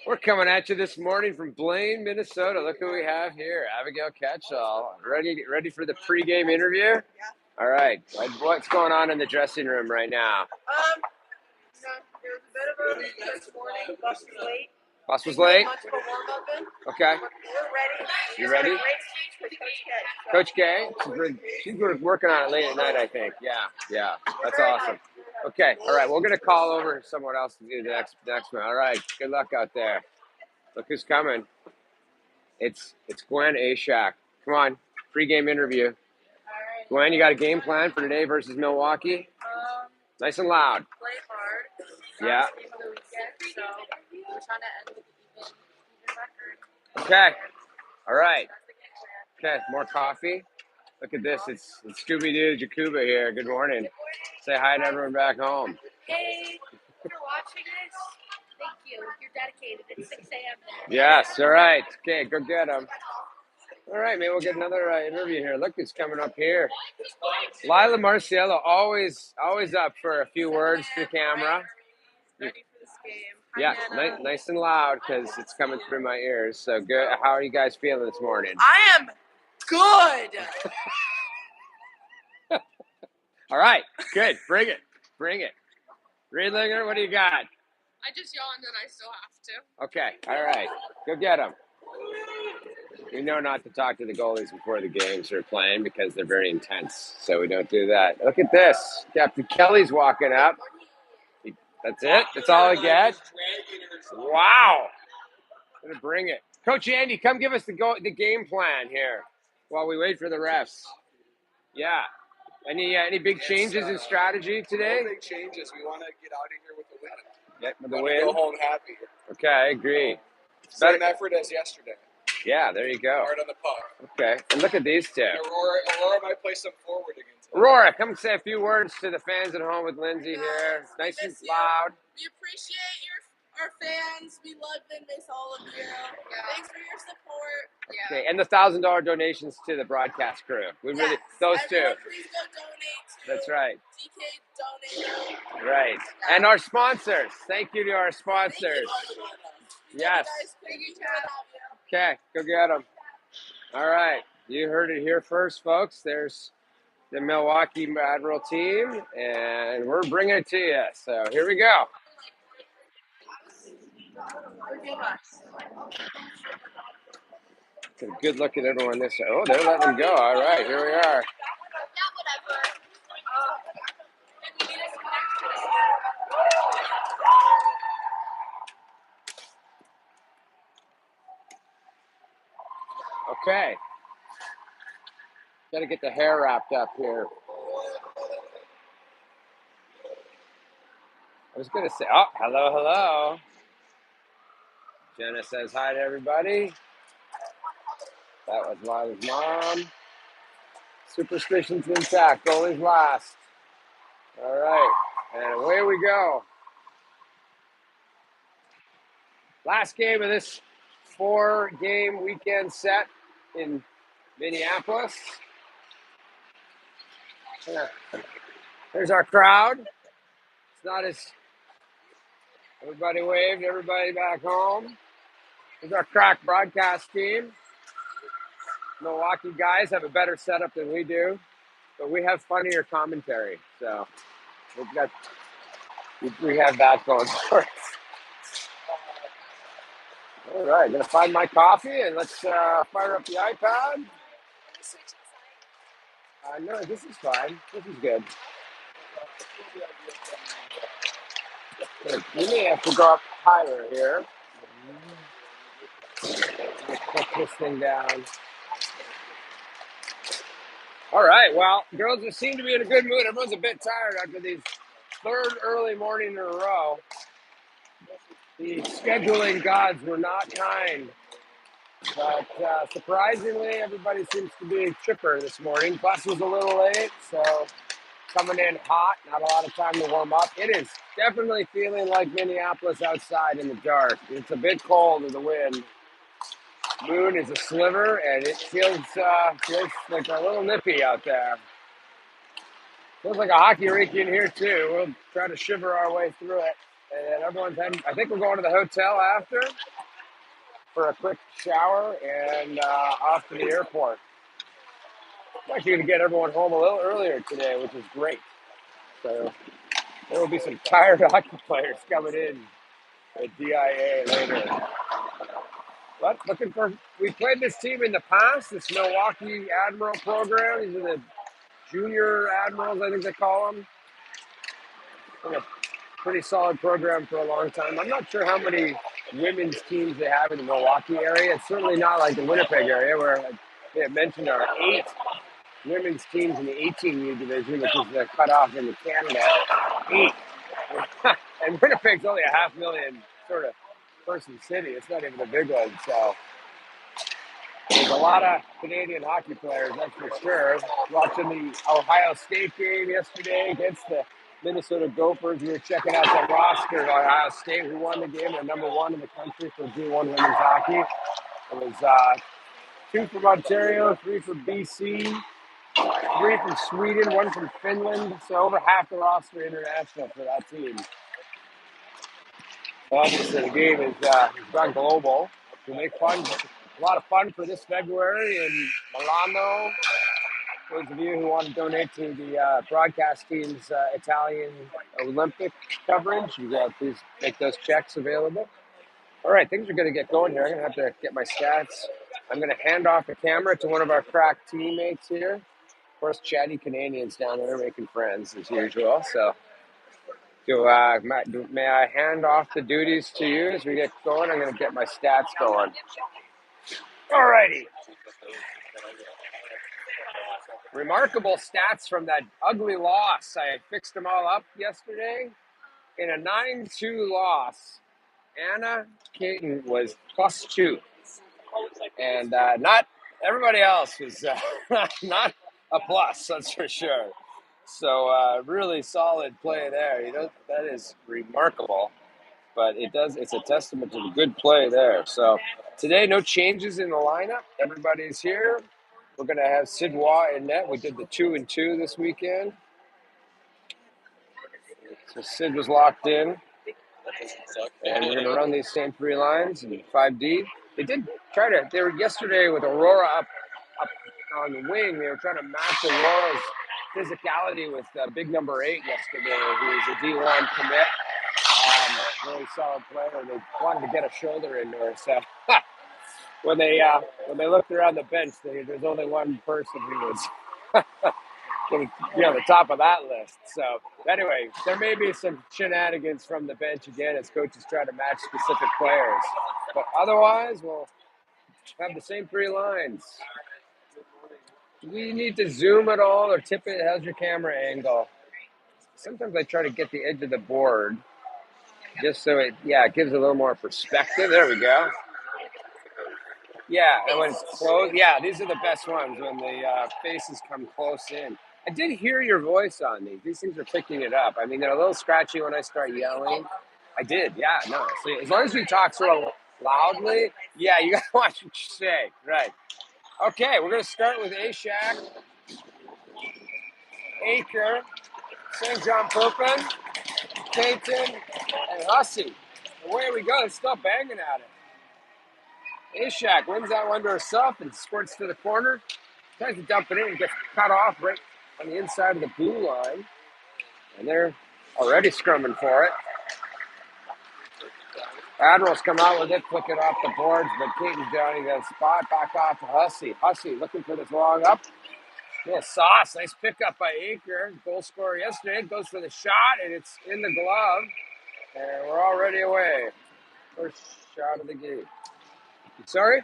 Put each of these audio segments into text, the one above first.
We're coming at you this morning from Blaine, Minnesota. Look who we have here, Abigail Catchall. Ready for the pregame interview? All right. What's going on in the dressing room right now? There was a bit of a leak this morning. Bus was late. Bus was late? Much of a warm-up in. Okay. We're ready. You ready? Great speech with Coach K. Coach K? She's working on it late at night, I think. Yeah. That's awesome. Okay. All right. We're going to call over someone else to do the next one. All right. Good luck out there. Look who's coming. It's Gwen Ashak. Come on. Pre-game interview. Alright. Gwen, you got a game plan for today versus Milwaukee? Nice and loud. Play hard. Yeah. Last game of the weekend, so we're trying to end with an even record. Okay. All right. Okay. More coffee. Look at this. It's Scooby-Doo Jacuba here. Good morning. Say hi to everyone back home. Hey, for watching this, thank you. You're dedicated. It's 6 a.m. now. Yes. All right. Okay. Go get them. All right. Maybe we'll get another interview here. Look who's coming up here. Lila Marciello, always up for a few words to the camera. Ready for this game. Yeah, nice and loud because it's coming through my ears. So good. How are you guys feeling this morning? I am good. All right, good. Bring it. Riedlinger, what do you got? I just yawned and I still have to. Okay, all right. Go get them. We know not to talk to the goalies before the games are playing because they're very intense, so we don't do that. Look at this. Captain Kelly's walking up. That's it? That's all I get? Wow. Gonna bring it. Coach Andy, come give us the game plan here while we wait for the refs. Yeah. Any big changes in strategy today? No big changes. We want to get out of here with the win. Yeah, with the win. Go home happy. Okay, I agree. Same effort as yesterday. Yeah, there you go. Hard on the puck. Okay, and look at these two. Aurora might play some forward against us. Aurora, come say a few words to the fans at home with Lindsay here. Nice and loud. We appreciate our fans. We love and miss all of you. Yeah. Thanks for your support. Yeah. Okay, and the $1,000 donations to the broadcast crew. Really, those Everyone, two. please go donate to That's right. DK Donate. Right. Yeah. And our sponsors. Thank you to our sponsors. Yes. Okay, go get them. All right. You heard it here first, folks. There's the Milwaukee Admiral team, and we're bringing it to you. So here we go. Get a good look at everyone this side. Oh, they're letting them go. All right, here we are. Okay. Got to get the hair wrapped up here. I was going to say, oh, hello. Jenna says hi to everybody. That was Lila's mom. Superstition's intact, always last. All right, and away we go. Last game of this 4-game weekend set in Minneapolis. There's our crowd. It's not as... Everybody waved, everybody back home. There's our crack broadcast team. Milwaukee guys have a better setup than we do, but we have funnier commentary. So we have that going for us. All right, gonna find my coffee and let's fire up the iPad. No, this is fine. This is good. You may have to go up higher here. Let's put this thing down. All right, well, girls just seem to be in a good mood. Everyone's a bit tired after these third early morning in a row. The scheduling gods were not kind. But surprisingly, everybody seems to be chipper this morning. Bus was a little late, so coming in hot, not a lot of time to warm up. It is definitely feeling like Minneapolis outside in the dark. It's a bit cold with the wind. Moon is a sliver, and it feels like a little nippy out there. Feels like a hockey rink in here, too. We'll try to shiver our way through it and then everyone's heading. I think we're going to the hotel after for a quick shower and off to the airport. I'm actually going to get everyone home a little earlier today, which is great. So there will be some tired hockey players coming in at DIA later. But we played this team in the past, this Milwaukee Admiral program. These are the junior admirals, I think they call them. Been a pretty solid program for a long time. I'm not sure how many women's teams they have in the Milwaukee area. It's certainly not like the Winnipeg area where they had mentioned there are 8 women's teams in the 18U division, which is the cutoff in Canada. 8. And Winnipeg's only a 500,000 sort of person city. It's not even a big one. So there's a lot of Canadian hockey players, that's for sure. Watching the Ohio State game yesterday against the Minnesota Gophers, we were checking out the roster of Ohio State, who won the game. They're number 1 in the country for D1 women's hockey. It was 2 from Ontario, 3 from BC, 3 from Sweden, 1 from Finland. So over half the roster international for that team. Obviously, the game is gone global. We'll make a lot of fun for this February in Milano. Those of you who want to donate to the broadcast team's Italian Olympic coverage, please make those checks available. All right, things are going to get going here. I'm going to have to get my stats. I'm going to hand off the camera to one of our crack teammates here. Of course, chatty Canadians down there making friends as usual. So may I hand off the duties to you as we get going? I'm going to get my stats going. All righty. Remarkable stats from that ugly loss. I fixed them all up yesterday. In a 9-2 loss, Anna Caton was +2. And not everybody else was not a plus, that's for sure. So really solid play there. That is remarkable. But it's a testament to the good play there. So today, no changes in the lineup. Everybody's here. We're going to have Sid Waugh in net. We did the 2-2 this weekend. So Sid was locked in. And we're going to run these same 3 lines and 5D. They were yesterday with Aurora up on the wing. They were trying to match Aurora's physicality with big number 8 yesterday, who is a D1 commit. Really solid player. They wanted to get a shoulder into her. So when they looked around the bench, there's only one person who was the top of that list. So anyway, there may be some shenanigans from the bench again as coaches try to match specific players. But otherwise, we'll have the same 3 lines. Do we need to zoom at all or tip it? How's your camera angle? Sometimes I try to get the edge of the board just so it gives a little more perspective. There we go. Yeah, and when it's close, these are the best ones when the faces come close in. I did hear your voice on these. These things are picking it up. I mean, they're a little scratchy when I start yelling. I did, no. So as long as we talk sort of loudly, you got to watch what you say. Right. Okay, we're going to start with A-Shack, Acre, St. John Perpin, Caton, and Hussey. Away we go. It's still banging at it. A-Shack wins that one to herself and squirts to the corner. Tries to dump it in and gets cut off right on the inside of the blue line. And they're already scrumming for it. Admirals come out with it, flick it off the boards, but Caton's down. He got a spot back off to Hussey. Hussey looking for this long up. Yeah, Sauce. Nice pickup by Acre. Goal scorer yesterday. Goes for the shot, and it's in the glove. And we're already away. First shot of the game. Sorry?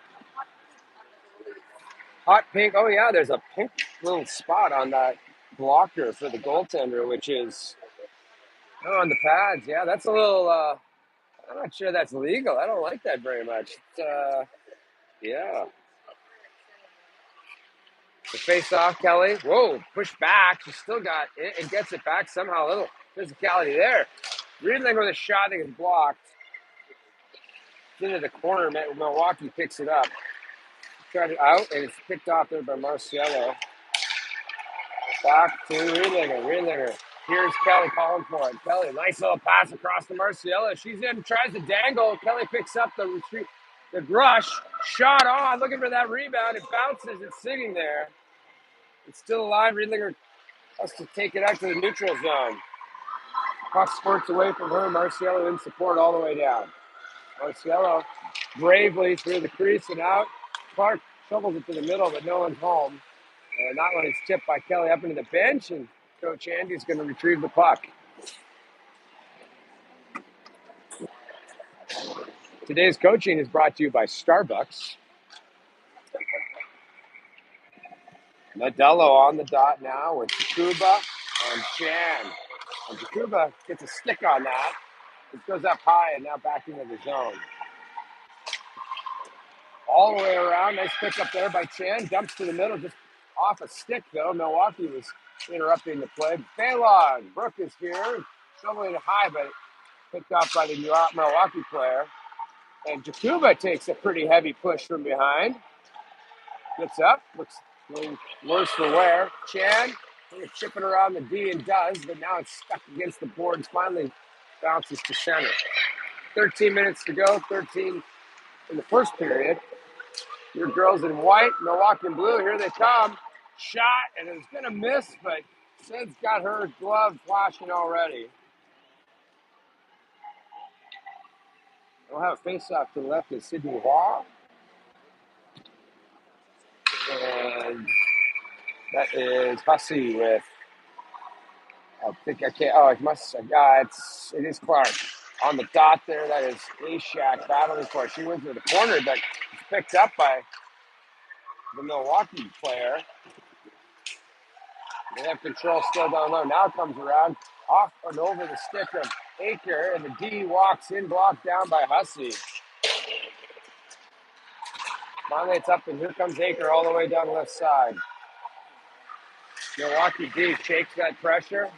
Hot pink. Oh, yeah, there's a pink little spot on that blocker for the goaltender, which is on the pads. Yeah, that's a little, I'm not sure that's legal. I don't like that very much. Yeah. The face off, Kelly. Whoa, push back. She still got it and gets it back somehow. A little physicality there. Riedlinger with a shot that is blocked. It's into the corner. Milwaukee picks it up. Tried it out, and it's picked off there by Marciello. Back to Riedlinger. Riedlinger Here's Kelly calling for it. Kelly, nice little pass across to Marciello. She's in, tries to dangle. Kelly picks up the retreat, the rush, shot on, looking for that rebound. It bounces, it's sitting there. It's still alive. Riedlinger has to take it out to the neutral zone. Puck squirts away from her. Marciello in support all the way down. Marciello bravely through the crease and out. Clark shovels it to the middle, but no one's home. And that one is tipped by Kelly up into the bench, and Coach Andy's going to retrieve the puck. Today's coaching is brought to you by Starbucks. Modello on the dot now with Takuba and Chan. And Takuba gets a stick on that. It goes up high and now back into the zone. All the way around. Nice pick up there by Chan. Dumps to the middle, just off a stick, though. Milwaukee was interrupting the play. Baylon, Brooke is here. Shoveling it high, but picked off by the Milwaukee player. And Jakuba takes a pretty heavy push from behind. Gets up. Looks a little worse for wear. Chan, chipping around the D and does, but now it's stuck against the boards. Finally bounces to center. 13 minutes to go. 13 in the first period. Your girls in white, Milwaukee in blue. Here they come. Shot, and it's going to miss, but Sid's got her glove flashing already. We'll have a face-off to the left of Sydney Waugh. And that is Hussey with, I think I can't, oh, it is Clark. On the dot there, that is Ashak battling for it. She went to the corner, but it's picked up by the Milwaukee player. They have control still down low. Now it comes around off and over the stick of Aker, and the D walks in, blocked down by Hussey. Finally, it's up, and here comes Aker all the way down the left side. Milwaukee D shakes that pressure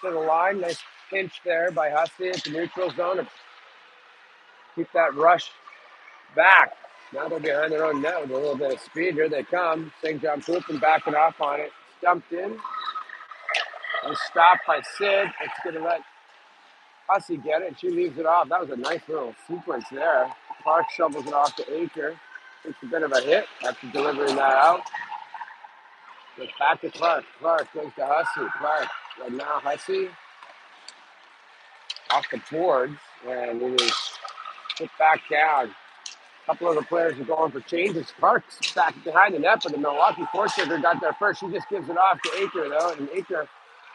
to the line. Nice pinch there by Hussey at the neutral zone to keep that rush back. Now they're behind their own net with a little bit of speed. Here they come. St. John Poopin backing off on it. Stumped in. And stopped by Sid. It's going to let Hussey get it. She leaves it off. That was a nice little sequence there. Clark shovels it off to Aker. It's a bit of a hit after delivering that out. It's back to Clark. Clark goes to Hussey. Clark, right now Hussey off the boards, and it is put back down. A couple of the players are going for changes. Clark's back behind the net, but the Milwaukee force-taker got there first. She just gives it off to Aker, though, and Aker,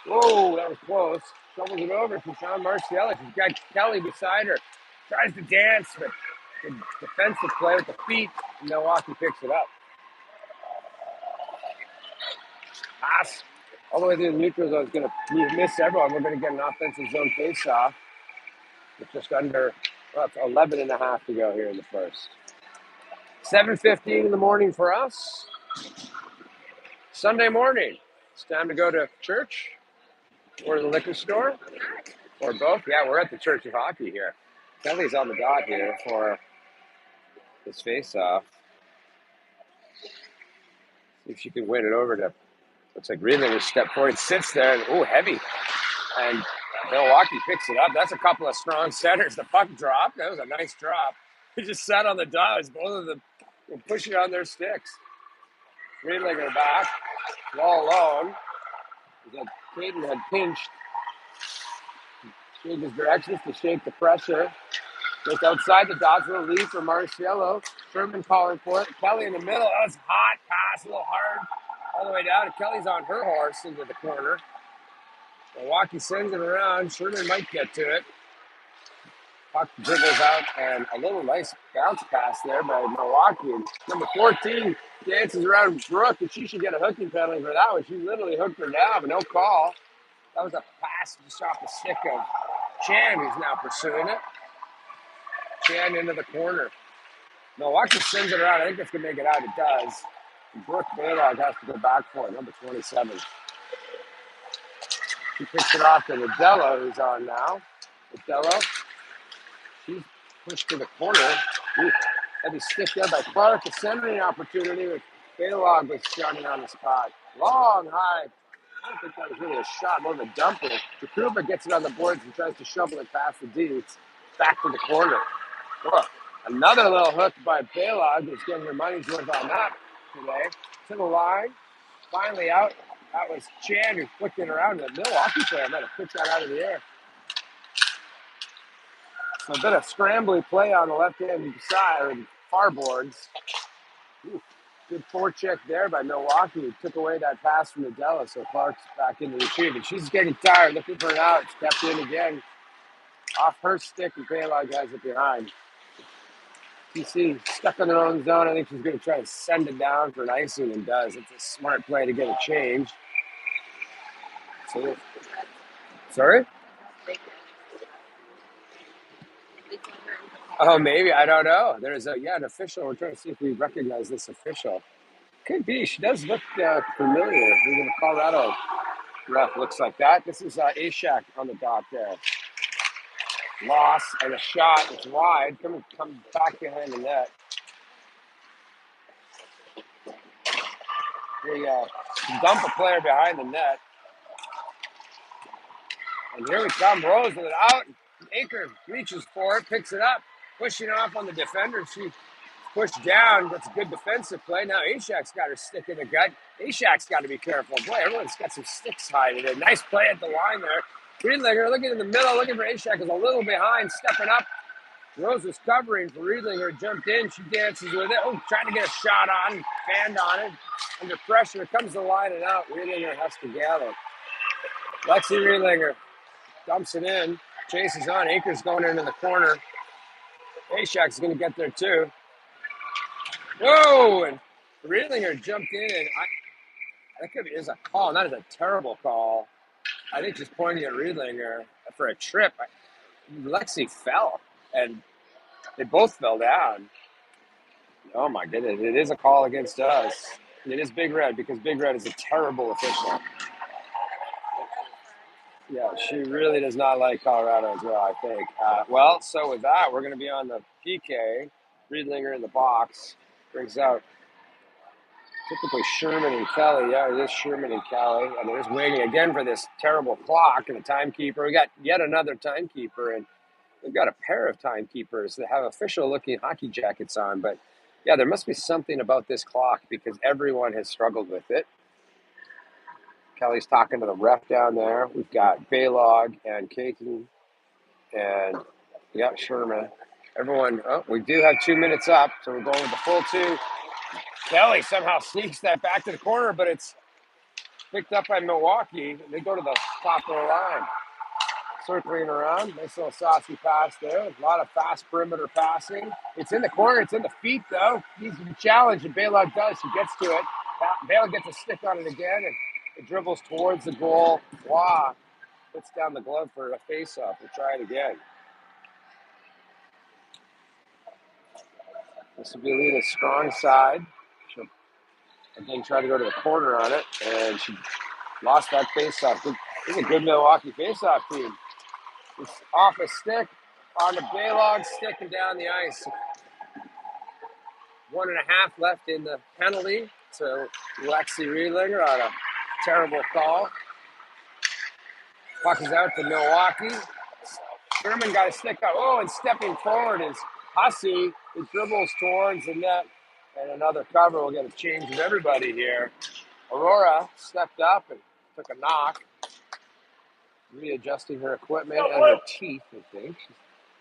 whoa, that was close. Shovels it over to Sean Marciello. She's got Kelly beside her. Tries to dance, but the defensive play with the feet, Milwaukee picks it up. Pass all the way through the neutral zone is going to miss everyone. We're going to get an offensive zone face-off with just under, well, it's 11 and a half to go here in the first. 7:15 in the morning for us. Sunday morning. It's time to go to church or the liquor store or both. Yeah, we're at the Church of Hockey here. Kelly's on the dot here for this face-off. See if she can win it over to, looks like Riedlinger step forward, sits there, and ooh, heavy. And Milwaukee picks it up. That's a couple of strong centers. The puck dropped. That was a nice drop. He just sat on the dot as both of them were pushing on their sticks. Riedlinger back, all alone. Caden had pinched. Changes directions to shake the pressure. Just outside the dots, a little lead for Marciello. Sherman calling for it. Kelly in the middle. That was hot pass, a little hard. All the way down. And Kelly's on her horse into the corner. Milwaukee sends it around. Sherman might get to it. Puck dribbles out, and a little nice bounce pass there by Milwaukee. And number 14 dances around Brooke, and she should get a hooking penalty for that one. She literally hooked her down, but no call. That was a pass just off the stick of Chan, who's now pursuing it. Chan into the corner. Milwaukee sends it around. I think it's going to make it out. It does. And Brooke Baylog has to go back for it, number 27. She picks it off to Modello, who's on now. Modello. She's pushed to the corner. Heavy stick there by Clark. A centering opportunity with Baylog was shutting on the spot. Long, high I don't think that was really a shot, more of a dumper. Takuba gets it on the boards and tries to shovel it past the D. It's back to the corner. Look, another little hook by Baylog who's getting her money's worth on that today. To the line, finally out. That was Chan who flicked it around. The Milwaukee player might have pitched that out of the air. So a bit of scrambly play on the left-hand side, or far boards. Ooh, good forecheck there by Milwaukee, who took away that pass from Nadella, so Clark's back in the retrieve. And she's getting tired, looking for an out. Stepped in again. Off her stick, and Baylog has it behind. TC stuck in their own zone. I think she's going to try to send it down for an icing, and does. It's a smart play to get a change. So, sorry? Oh, maybe. I don't know. There's an official. We're trying to see if we recognize this official. Could be. She does look familiar. Even the Colorado ref looks like that. This is Ashak on the dot there. Loss and a shot. It's wide. Come back behind the net. We dump a player behind the net. And here we come. Rose with it out. Aker reaches for it, picks it up, pushing off on the defender. She pushed down. That's a good defensive play. Now Ashak's got her stick in the gut. Ashak's got to be careful. Boy, everyone's got some sticks hiding in. Nice play at the line there. Riedlinger looking in the middle, looking for Ashak, is a little behind, stepping up. Rose was covering for Riedlinger, jumped in. She dances with it. Oh, trying to get a shot on, fanned on it. Under pressure, comes the line and out. Riedlinger has to gather. Lexi Riedlinger dumps it in. Chases on. Akers going into the corner. Ashak's going to get there too. Whoa! And Riedlinger jumped in. I think it is a call. That is a terrible call. I think just pointing at Riedlinger for a trip. Lexi fell, and they both fell down. Oh my goodness! It is a call against us. It is Big Red, because Big Red is a terrible official. Yeah, she really does not like Colorado as well, I think. So with that, we're going to be on the PK. Riedlinger in the box. Brings out typically Sherman and Kelly. Yeah, it is Sherman and Kelly. And they're just waiting again for this terrible clock and the timekeeper. We got yet another timekeeper, and we've got a pair of timekeepers that have official-looking hockey jackets on. But, yeah, there must be something about this clock, because everyone has struggled with it. Kelly's talking to the ref down there. We've got Baylog and Kaken, and we got Sherman. Everyone, we do have 2 minutes up, so we're going with the full two. Kelly somehow sneaks that back to the corner, but it's picked up by Milwaukee. They go to the top of the line. Circling around. Nice little saucy pass there. A lot of fast perimeter passing. It's in the corner. It's in the feet, though. Needs to be challenged, and Baylog does. He gets to it. Baylog gets a stick on it again, and it dribbles towards the goal. Wow. Puts down the glove for a face-off. We'll try it again. This will be Alina's strong side. She'll again try to go to the corner on it, and she lost that face-off. This is a good Milwaukee face-off team. It's off a stick, on the Baylog stick, and down the ice. 1.5 left in the penalty. So Lexi Riedlinger on a terrible call. Puck is out to Milwaukee. Sherman got a stick up. Oh, and stepping forward is Hussey. He dribbles towards the net, and another cover. We'll get a change of everybody here. Aurora stepped up and took a knock, readjusting her equipment and her teeth, I think. She's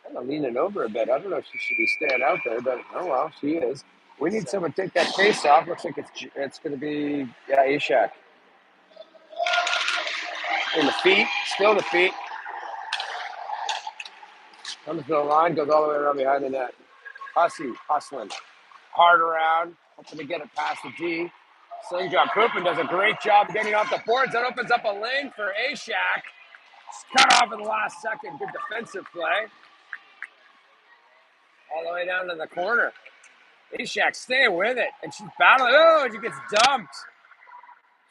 kind of leaning over a bit. I don't know if she should be staying out there, but oh well, she is. We need someone to take that face off. Looks like it's going to be, Ashak. In the feet, still the feet. Comes to the line, goes all the way around behind the net. Hussey, hustling. Hard around, hoping to get it past the D. Slingshot Poopin does a great job getting off the boards. That opens up a lane for Ashak. Cut off in the last second. Good defensive play. All the way down to the corner. Ashak staying with it. And she's battling. Oh, she gets dumped.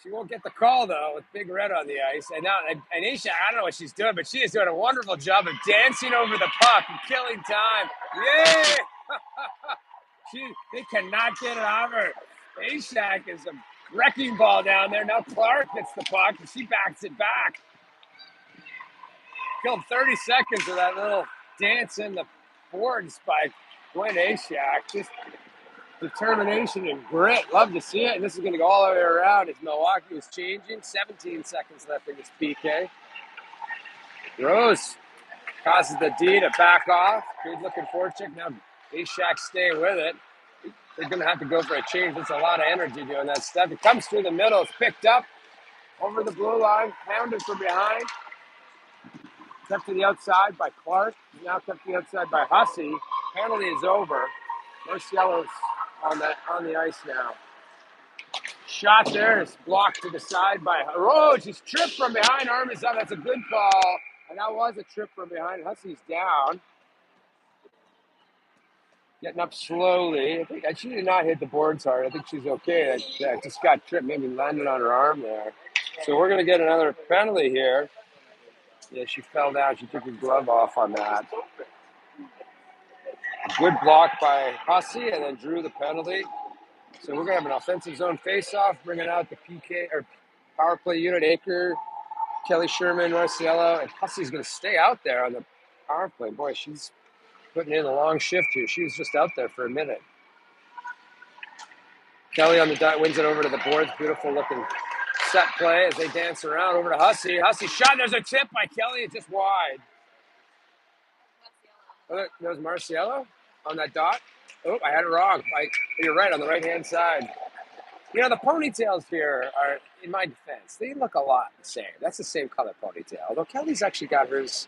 She won't get the call, though, with Big Red on the ice. And Ashak, I don't know what she's doing, but she is doing a wonderful job of dancing over the puck and killing time. Yay! They cannot get it off her. Ashak is a wrecking ball down there. Now Clark gets the puck, and she backs it back. Killed 30 seconds of that little dance in the boards by Gwen Ashak. Just determination and grit. Love to see it. And this is going to go all the way around as Milwaukee is changing. 17 seconds left in this PK. Rose causes the D to back off. Good looking forecheck. Now Ashak staying with it. They're going to have to go for a change. That's a lot of energy doing that stuff. It comes through the middle. It's picked up over the blue line. Pounded from behind. Kept to the outside by Clark. Now kept to the outside by Hussey. Penalty is over. Marcielo's on the ice now. Shot there is blocked to the side by Rose. He's tripped from behind. Arm is up. That's a good call. And that was a trip from behind. Hussey's down. Getting up slowly. I think she did not hit the boards hard. I think she's okay. Just got tripped. Maybe landed on her arm there. So we're going to get another penalty here. Yeah, she fell down. She took her glove off on that. Good block by Hussey and then drew the penalty. So we're going to have an offensive zone face-off, bringing out the PK or power play unit, Aker, Kelly Sherman, Marciello, and Hussey's going to stay out there on the power play. Boy, she's putting in a long shift here. She was just out there for a minute. Kelly on the dot wins it over to the boards. Beautiful looking set play as they dance around over to Hussey. Hussey shot. There's a tip by Kelly. It's just wide. Oh, there's Marciello on that dot. Oh, I had it wrong. You're right, on the right-hand side. You know, the ponytails here are, in my defense, they look a lot the same. That's the same color ponytail. Although Kelly's actually got hers.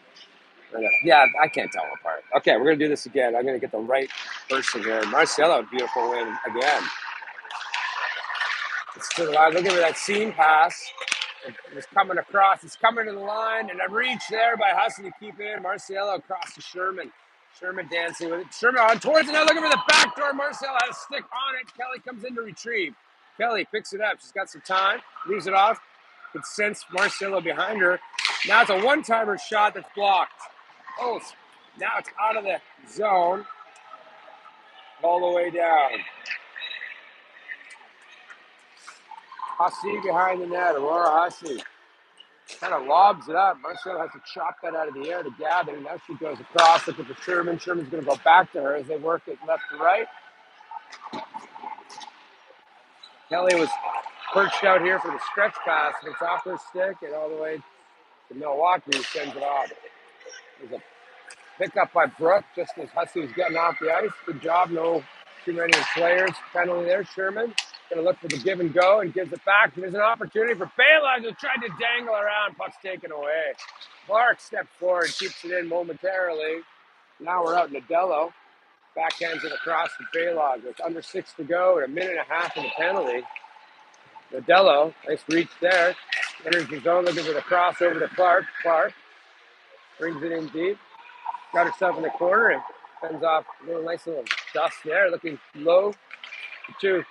Yeah, I can't tell them apart. Okay, we're going to do this again. I'm going to get the right person here. Marcelo, beautiful win again. It's to the line. Looking for that seam pass. It was coming across. It's coming to the line. And a reach there by Hussey to keep it in. Marcelo across to Sherman. Sherman dancing with it. Sherman on towards it. Now looking for the back door. Marcelo has a stick on it. Kelly comes in to retrieve. Kelly picks it up. She's got some time. Leaves it off. Could sense Marcelo behind her. Now it's a one-timer shot that's blocked. Oh, now it's out of the zone. All the way down. Hussey behind the net. Aurora Hussey kind of lobs it up. Marcelo has to chop that out of the air to gather. Now she goes across, looking for Sherman. Sherman's going to go back to her as they work it left to right. Kelly was perched out here for the stretch pass. It's off her stick and all the way to Milwaukee, who sends it off. There's a pickup by Brooke just as Hussey was getting off the ice. Good job. No too many players. Penalty there. Sherman going to look for the give and go and gives it back. There's an opportunity for Baylor, who tried to dangle around. Puck's taken away. Clark steps forward, keeps it in momentarily. Now we're out in Nadello. Backhands it across to Baylog. With under 6 to go and a minute and a half in the penalty. Nadello, nice reach there. Enters the zone, looking for the cross over to Clark. Clark brings it in deep. Got herself in the corner and sends off a nice little dust there. Looking low. The two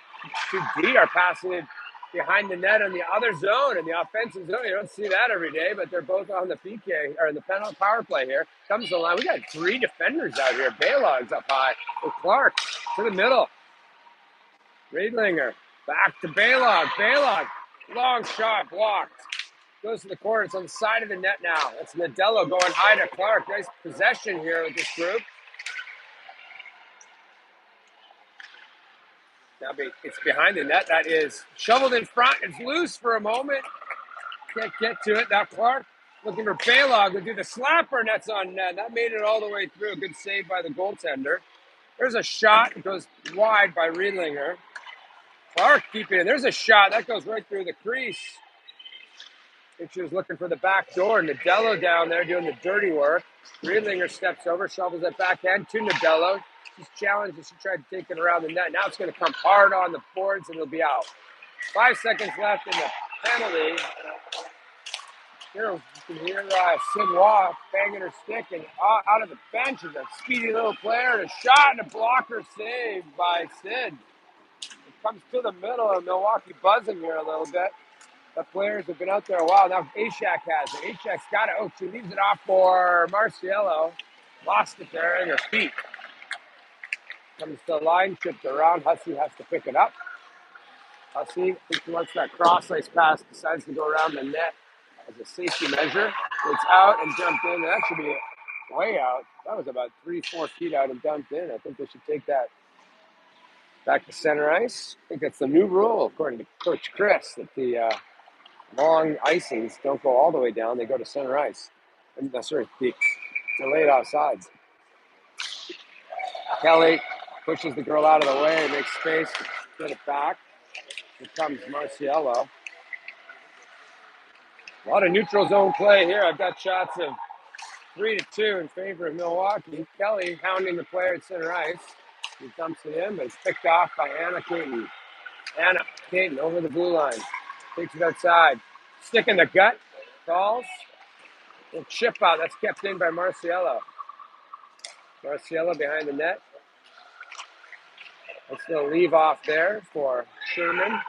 D are passing it behind the net in the other zone, in the offensive zone. You don't see that every day, but they're both on the PK, or in the penalty power play here. Comes the line. We got 3 defenders out here. Baylog's up high with Clark to the middle. Riedlinger back to Baylog. Baylog, long shot blocked. Goes to the corner. It's on the side of the net now. That's Nadello going high to Clark. Nice possession here with this group. Now it's behind the net. That is shoveled in front. It's loose for a moment. Can't get to it. Now Clark looking for Baylog to do the slapper, and that's on net. That made it all the way through. Good save by the goaltender. There's a shot. It goes wide by Riedlinger. Clark keeping it. There's a shot. That goes right through the crease. I think she was looking for the back door. Nadello down there doing the dirty work. Riedlinger steps over, shovels it backhand to Nadello. She's challenged as she tried to take it around the net. Now it's going to come hard on the boards and it'll be out. 5 seconds left in the penalty. Here you can hear Sid Waugh banging her stick, and out of the bench is a speedy little player, and a shot and a blocker saved by Sid. It comes to the middle of Milwaukee buzzing here a little bit. The players have been out there a while. Now Ashak has it. Ashak's got it. Oh, she leaves it off for Marciello. Lost it there in her feet. Comes to the line, tripped around. Hussey has to pick it up. Hussey, I think he lets that cross-ice pass, decides to go around the net as a safety measure. It's out and jumped in. That should be way out. That was about 3-4 feet out and dumped in. I think they should take that back to center ice. I think that's the new rule, according to Coach Chris, that the long icings don't go all the way down. They go to center ice. And sorry, the delayed offsides. Kelly pushes the girl out of the way, makes space, get it back. Here comes Marciello. A lot of neutral zone play here. I've got shots of 3-2 in favor of Milwaukee. Kelly hounding the player at center ice. He dumps it in, but it's picked off by Anna Caton. Anna Caton over the blue line. Takes it outside. Stick in the gut. Falls. Little chip out. That's kept in by Marciello. Marciello behind the net. That's going to leave off there for Sherman.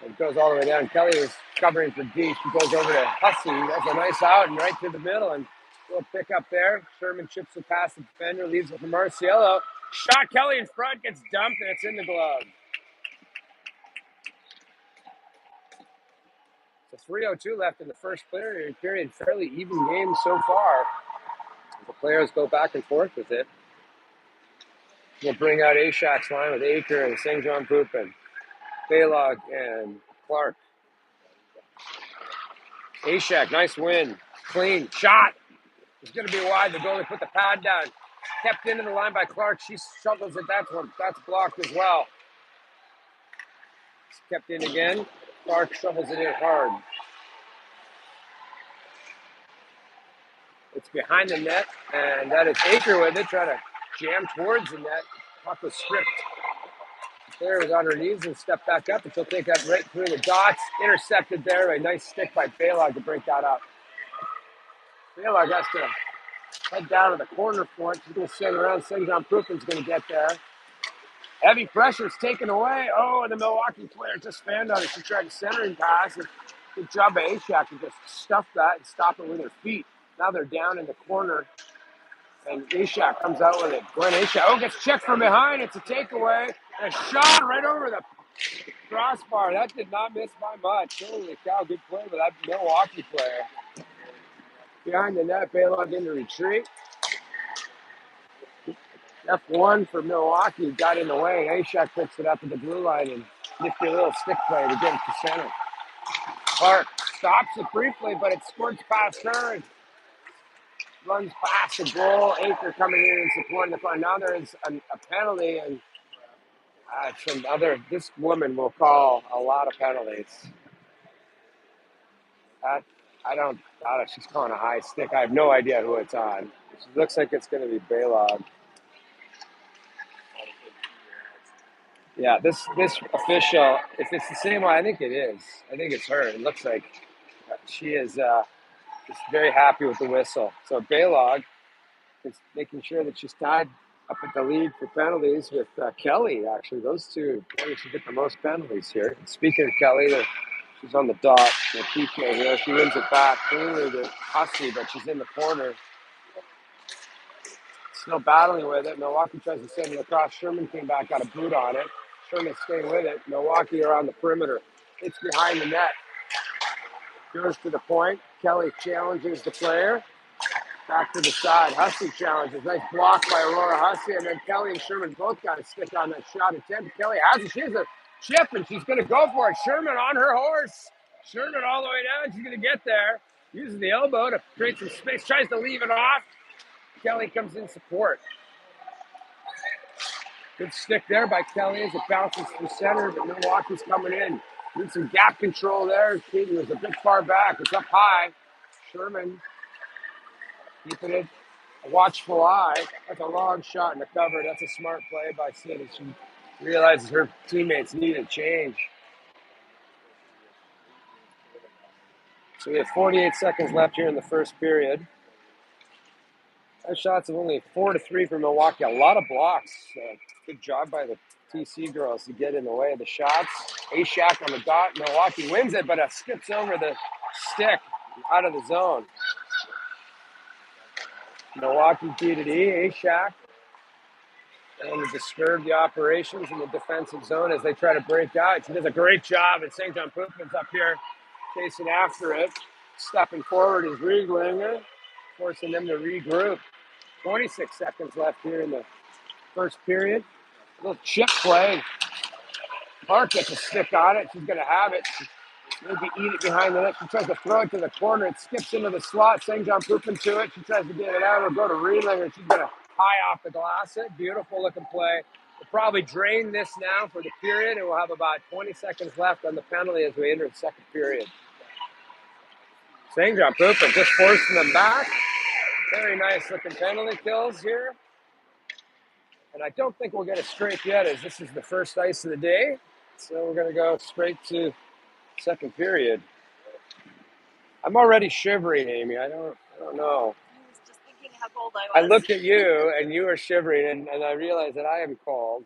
It goes all the way down. Kelly is covering for deep. He goes over to Hussey. That's a nice out and right to the middle. And little pick up there. Sherman chips it past the defender, leaves it for Marciello. Shot Kelly in front, gets dumped, and it's in the glove. So 3:02 left in the first period. Fairly even game so far. The players go back and forth with it. We'll bring out Ashak's line with Aker and St. John Poopin, Baylog and Clark. Ashak, nice win. Clean shot. It's going to be wide. The goalie put the pad down. Kept into the line by Clark. She shovels it. That's blocked as well. It's kept in again. Clark shovels it in hard. It's behind the net, and that is Aker with it, trying to jam towards the net. Puck was stripped. The player was on her knees and stepped back up, and she'll take that right through the dots. Intercepted there. A nice stick by Baylog to break that up. Baylog has to head down to the corner for it. She's going to send around. St. John Poopin's going to get there. Heavy pressure is taken away. Oh, and the Milwaukee player just fanned on it. She tried a centering pass. And good job by Ashak to just stuff that and stop it with her feet. Now they're down in the corner. And Ashak comes out with it. Glenn Ashak, gets checked from behind. It's a takeaway. And a shot right over the crossbar. That did not miss by much. Holy cow, good play by that Milwaukee player. Behind the net, Baylog into retreat. F1 for Milwaukee got in the way. Ashak picks it up at the blue line and nifty little stick play to get it to center. Clark stops it briefly, but it squirts past her and runs past the goal. Aker coming in and supporting the play. Now there is a penalty, and this woman will call a lot of penalties. She's calling a high stick. I have no idea who it's on. It looks like it's going to be Baylog. Yeah, this official, if it's the same one, I think it is. I think it's her. It looks like she is just very happy with the whistle. So Baylog is making sure that she's tied up at the lead for penalties with Kelly, actually. Those two, Kelly should get the most penalties here. And speaking of Kelly, she's on the dot. The PK here. She wins it back cleanly to Hussey, but she's in the corner. Still battling with it. Milwaukee tries to send it across. Sherman came back, got a boot on it. Sherman staying with it. Milwaukee around the perimeter. It's behind the net. Goes to the point. Kelly challenges the player. Back to the side. Hussey challenges. Nice block by Aurora Hussey. And then Kelly and Sherman both got a stick on that shot attempt. Kelly has it. She has a chip, and she's going to go for it. Sherman on her horse. Sherman all the way down. She's going to get there. Uses the elbow to create some space. Tries to leave it off. Kelly comes in support. Good stick there by Kelly as it bounces to center, but Milwaukee's coming in. Need some gap control there. Keaton was a bit far back. It's up high. Sherman keeping it a watchful eye. That's a long shot in the cover. That's a smart play by Sid. She realizes her teammates need a change. So we have 48 seconds left here in the first period. Five shots of only 4-3 for Milwaukee. A lot of blocks. Good job by the TC girls to get in the way of the shots. Ashak on the dot. Milwaukee wins it, but it skips over the stick out of the zone. Milwaukee D to D. Ashak want to disturb the operations in the defensive zone as they try to break out. She does a great job, and St. John Poopman's up here chasing after it. Stepping forward is Riedlinger, forcing them to regroup. 26 seconds left here in the first period. A little chip play. Clark gets a stick on it. She's going to have it. Maybe eat it behind the net. She tries to throw it to the corner. It skips into the slot. St. John Poopman to it. She tries to get it out. It'll go to Riedlinger. She's going to high off the glass it. Beautiful looking play. We'll probably drain this now for the period, and we'll have about 20 seconds left on the penalty as we enter the second period. St. John Poopman just forcing them back. Very nice looking penalty kills here. And I don't think we'll get a straight yet, as this is the first ice of the day. So we're going to go straight to second period. I'm already shivering, Amy. I don't know. I was just thinking how cold I was. I looked at you, and you were shivering, and I realized that I am cold.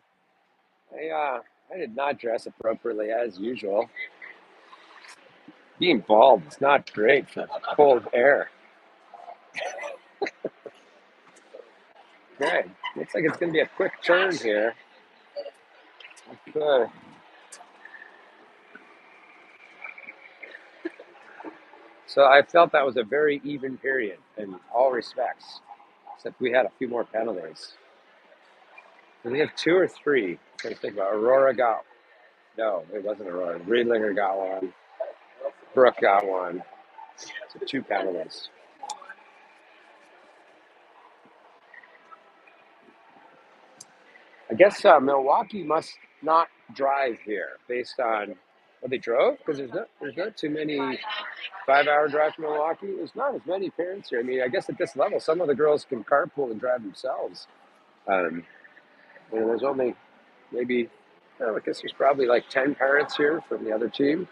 I did not dress appropriately, as usual. Being bald is not great for cold air. Okay, looks like it's going to be a quick turn here. Okay. So I felt that was a very even period in all respects, except we had a few more penalties. Did we have two or three? I'm trying to think about Aurora got. No, it wasn't Aurora. Riedlinger got one. Brooke got one. So two penalties. I guess Milwaukee must not drive here based on what they drove, because there's not too many 5-hour drive from Milwaukee. There's not as many parents here. I mean, I guess at this level, some of the girls can carpool and drive themselves. There's only maybe, I guess there's probably like 10 parents here from the other team.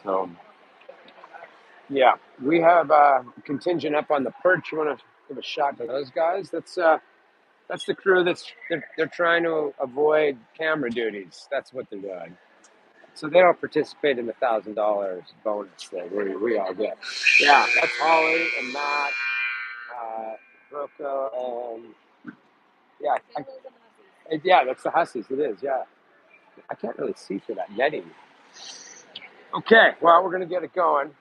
So, yeah, we have a contingent up on the perch. You want to give a shot to those guys? That's the crew they're trying to avoid camera duties. That's what they're doing. So they don't participate in the $1,000 bonus that we all get. Yeah, that's Holly and Matt, Rocco, and yeah, that's the Hussies. It is, yeah. I can't really see through that netting. Okay, well, we're going to get it going.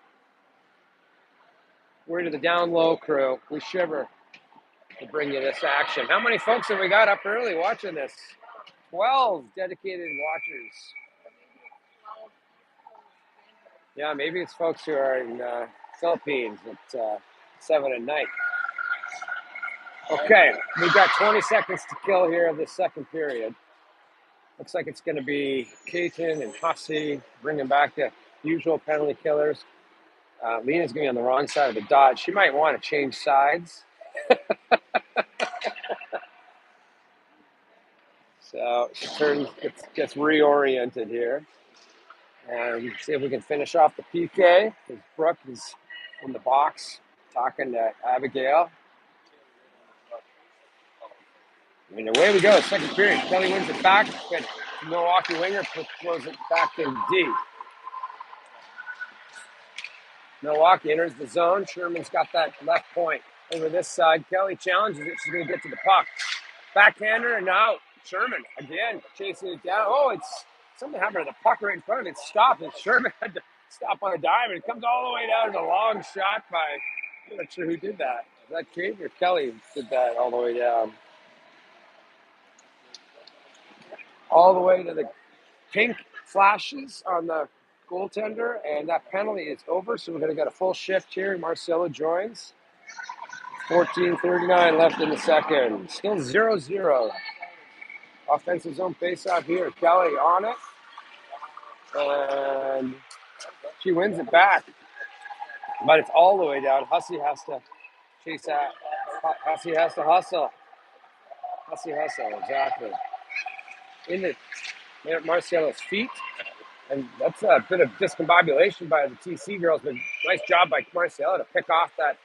We're into the down low crew. We shiver to bring you this action. How many folks have we got up early watching this? 12 dedicated watchers. Yeah, maybe it's folks who are in Philippines at 7 at night. Okay, we've got 20 seconds to kill here of this second period. Looks like it's going to be Keaton and Hussey bringing back the usual penalty killers. Lena's going to be on the wrong side of the dot. She might want to change sides. So she gets reoriented here. And see if we can finish off the PK. Because Brooke is in the box talking to Abigail. And away we go, second period. Kelly wins it back, but Milwaukee winger throws it back in D. Milwaukee enters the zone. Sherman's got that left point over this side. Kelly challenges it. She's going to get to the puck. Backhander, and now Sherman again chasing it down. Oh, it's something happened to the puck right in front of it. It stopped, and Sherman had to stop on a dime, and it comes all the way down to a long shot by, I'm not sure who did that. Was that Kate or Kelly did that all the way down? All the way to the pink flashes on the goaltender, and that penalty is over, so we're going to get a full shift here. Marcelo joins. 14:39 left in the second. Still 0-0. Offensive zone face-off here. Kelly on it, and she wins it back, but it's all the way down. Hussey has to chase that. Hussey has to hustle. Hussey hustle, exactly. Into Marcelo's feet. And that's a bit of discombobulation by the TC girls, but nice job by Marcella to pick off that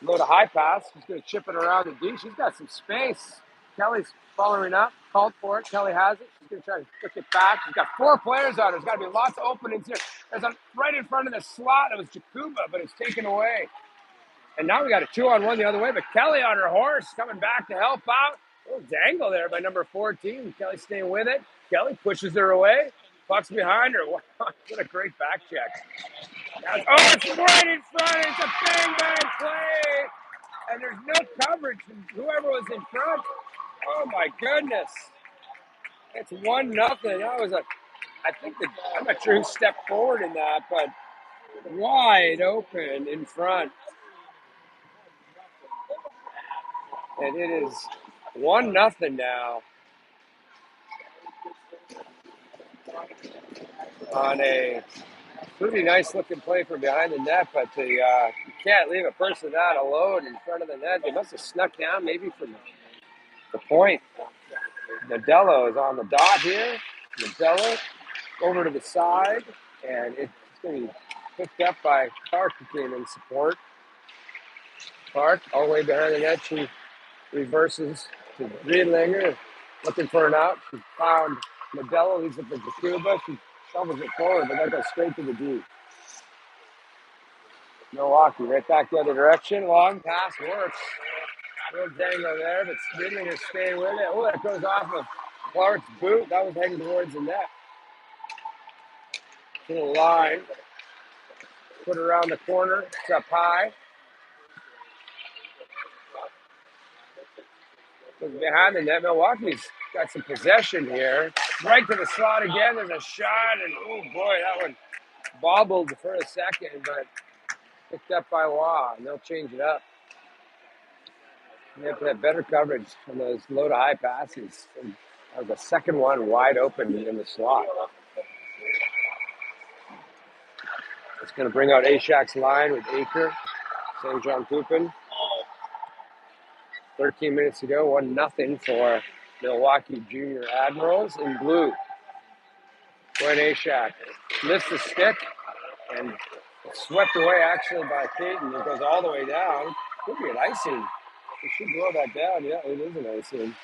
low to high pass. She's going to chip it around the D. She's got some space. Kelly's following up, called for it. Kelly has it. She's going to try to flick it back. She's got 4 players on her. There's got to be lots of openings here. There's right in front of the slot. It was Jakuba, but it's taken away. And now we got a 2-on-1 the other way, but Kelly on her horse coming back to help out. A little dangle there by number 14. Kelly staying with it. Kelly pushes her away. Puck's behind her. Wow, what a great back check. It's right in front. It's a bang, bang play. And there's no coverage from whoever was in front. Oh, my goodness. It's 1-0. That was I'm not sure who stepped forward in that, but wide open in front. And it is 1-0 now on a pretty nice looking play from behind the net, but you can't leave a person that alone in front of the net. They must have snuck down maybe from the point. Nadello is on the dot here. Nadello over to the side, and it's going to be picked up by Clark, who came in support. Clark, all the way behind the net, she reverses to Riedlinger, looking for an out. She found Nadello, he's at the Jacuba. She shovels it forward, but that goes straight to the D. Milwaukee, right back the other direction. Long pass works. Little dangle there, but Riedlinger staying with it. Oh, that goes off of Clark's boot. That was heading towards the net. To the line. Put it around the corner. It's up high. Behind the net, Milwaukee's got some possession here. Right to the slot again. There's a shot, and oh boy, that one bobbled for a second, but picked up by Waugh, and they'll change it up. They have to have better coverage on those low to high passes. And that was the second one wide open in the slot. It's going to bring out Ashak's line with Aker, St. John Poupin. 13 minutes to go, 1-0 for Milwaukee Junior Admirals in blue. Gwen Ashak lifts the stick and swept away actually by Caton. It goes all the way down. Could be an icing. They should blow that down. Yeah, it is an icing.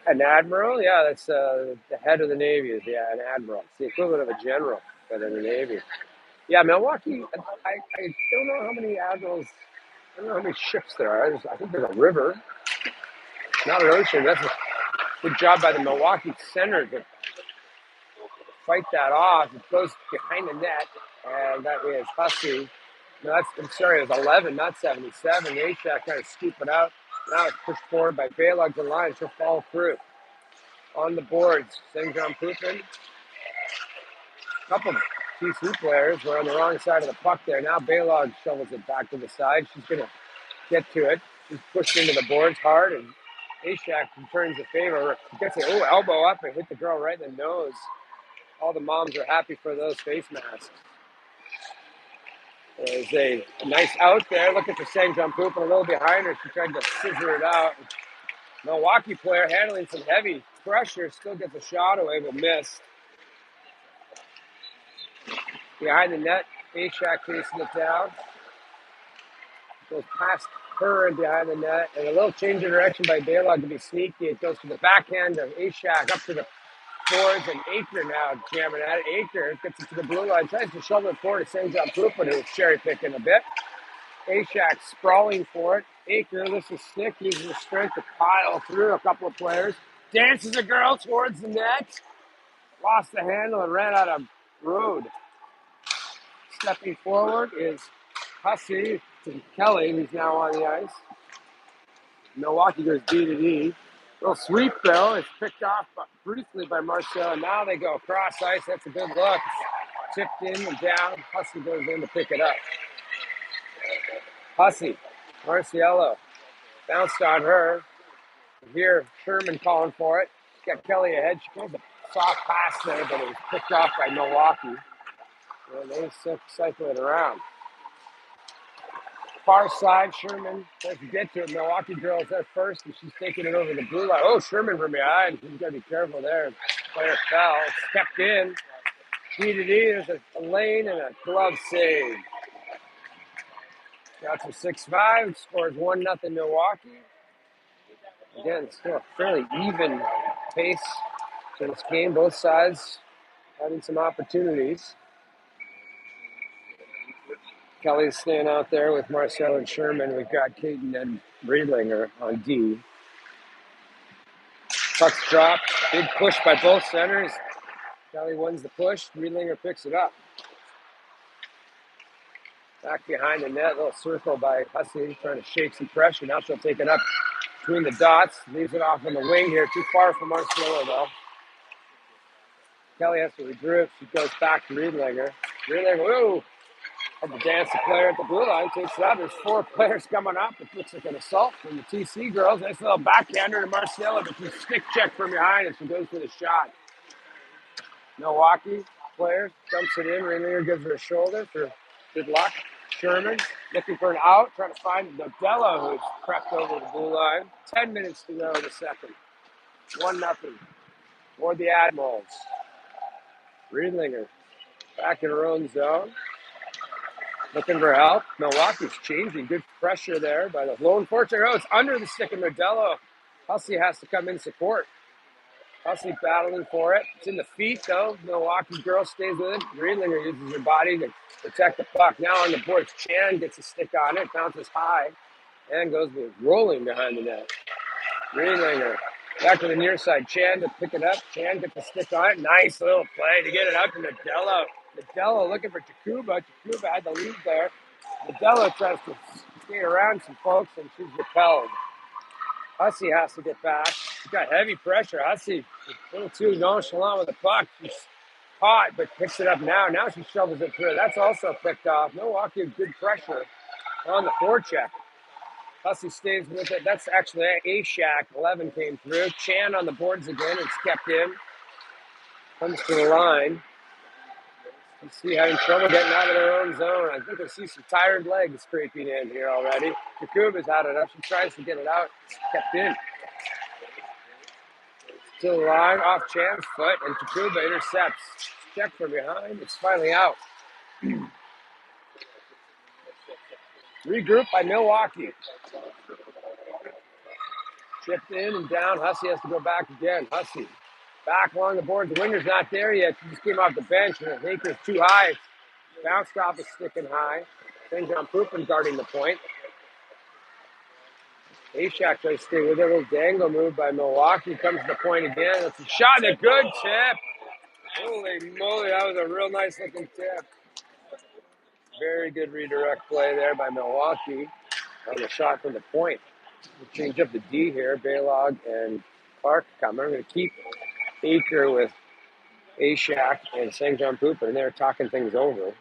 An admiral? Yeah, that's the head of the Navy. Is an admiral. It's the equivalent of a general, but in the Navy. Yeah, Milwaukee, I don't know how many admirals, I don't know how many ships there are. I think there's a river, not an ocean. That's a good job by the Milwaukee Center to fight that off. It goes behind the net, and that is Hussey. No, it was 11, not 77. Ashak kind of scoop it out. Now it's pushed forward by Balog to line. She'll fall through. On the boards, St. John Poupin. A couple of TC players were on the wrong side of the puck there. Now Balog shovels it back to the side. She's going to get to it. She's pushed into the boards hard, and Ashak returns the favor. Gets it, elbow up and hit the girl right in the nose. All the moms are happy for those face masks. There's a nice out there. Looking for St. John Poupin a little behind her. She tried to scissor it out. Milwaukee player handling some heavy pressure. Still gets a shot away, but missed. Behind the net, Ashak chasing it down. Goes past her and behind the net. And a little change of direction by Balog to be sneaky. It goes to the backhand of Ashak up to the boards, and Aker now jamming at it. Aker gets it to the blue line, tries to shovel it forward to St. John Poupin, who's cherry picking a bit. Ashak sprawling for it. Aker lifts a stick, uses his strength to pile through a couple of players. Dances a girl towards the net. Lost the handle and ran out of road. Stepping forward is Hussey to Kelly, who's now on the ice. Milwaukee goes D to D. Little sweep, though. It's picked off briefly by Marcel. Now they go across ice. That's a good look. Tipped in and down. Hussey goes in to pick it up. Hussey, Marciello, bounced on her. Here, Sherman calling for it. She's got Kelly ahead. She goes a soft pass there, but it was picked off by Milwaukee. And they cycle it around. Far side, Sherman doesn't get to it. Milwaukee girls there first, and she's taking it over the blue line. Oh, Sherman from behind. She's got to be careful there. Player fell. Stepped in. D to D. There's a lane and a glove save. Shots for 6-5. Scores 1-0 Milwaukee. Again, it's still a fairly even pace to this game. Both sides having some opportunities. Kelly's staying out there with Marcel and Sherman. We've got Caden and Riedlinger on D. Puck's dropped. Big push by both centers. Kelly wins the push. Riedlinger picks it up. Back behind the net. Little circle by Hussey trying to shake some pressure. Now she'll take it up between the dots. Leaves it off on the wing here. Too far from Marcelo though. Kelly has to regroup. She goes back to Riedlinger. Riedlinger, whoa! Had to dance the player at the blue line. Takes it up. There's 4 players coming up. It looks like an assault from the TC girls. Nice little backhander to Marcelo, but she stick check from behind and she goes for the shot. Milwaukee players dumps it in. Riedlinger gives her a shoulder for good luck. Sherman looking for an out, trying to find Nadella, who's crept over the blue line. 10 minutes to go in the second. 1-0 for the Admirals. Riedlinger back in her own zone. Looking for help. Milwaukee's changing. Good pressure there by the lone fortune. Oh, it's under the stick of Modelo. Hussey has to come in support. Hussey battling for it. It's in the feet, though. Milwaukee girl stays with it. Riedlinger uses her body to protect the puck. Now on the boards, Chan gets a stick on it, bounces high, and goes rolling behind the net. Riedlinger back to the near side. Chan to pick it up. Chan gets the stick on it. Nice little play to get it out to Nadella. Nadella looking for Takuba. Takuba had the lead there. Nadella tries to skate around some folks, and she's repelled. Hussey has to get back. She's got heavy pressure. Hussey a little too nonchalant with the puck. She's caught, but picks it up now. Now she shovels it through. That's also picked off. Milwaukee with good pressure on the forecheck. Hussey stays with it. That's actually A-Shack. 11 came through. Chan on the boards again. It's kept in. Comes to the line. You see having trouble getting out of their own zone. I think I see some tired legs creeping in here already. Takuba's had it up. She tries to get it out. It's kept in. Still line off Chan's foot, and Takuba intercepts. Check from behind. It's finally out. Regroup by Milwaukee. Chipped in and down. Hussey has to go back again. Hussey back along the board. The winger's not there yet. She just came off the bench, and the anchor's too high. Bounced off a sticking high. St. John Poopin guarding the point. A-Shack tries to stay with it. A little dangle move by Milwaukee. Comes to the point again. It's a shot and a good tip. Holy moly, that was a real nice looking tip. Very good redirect play there by Milwaukee on the shot from the point. We'll change up the D here. Baylog and Clark coming. We're going to keep Aker with A-Shack and St. John Pooper, and they're talking things over.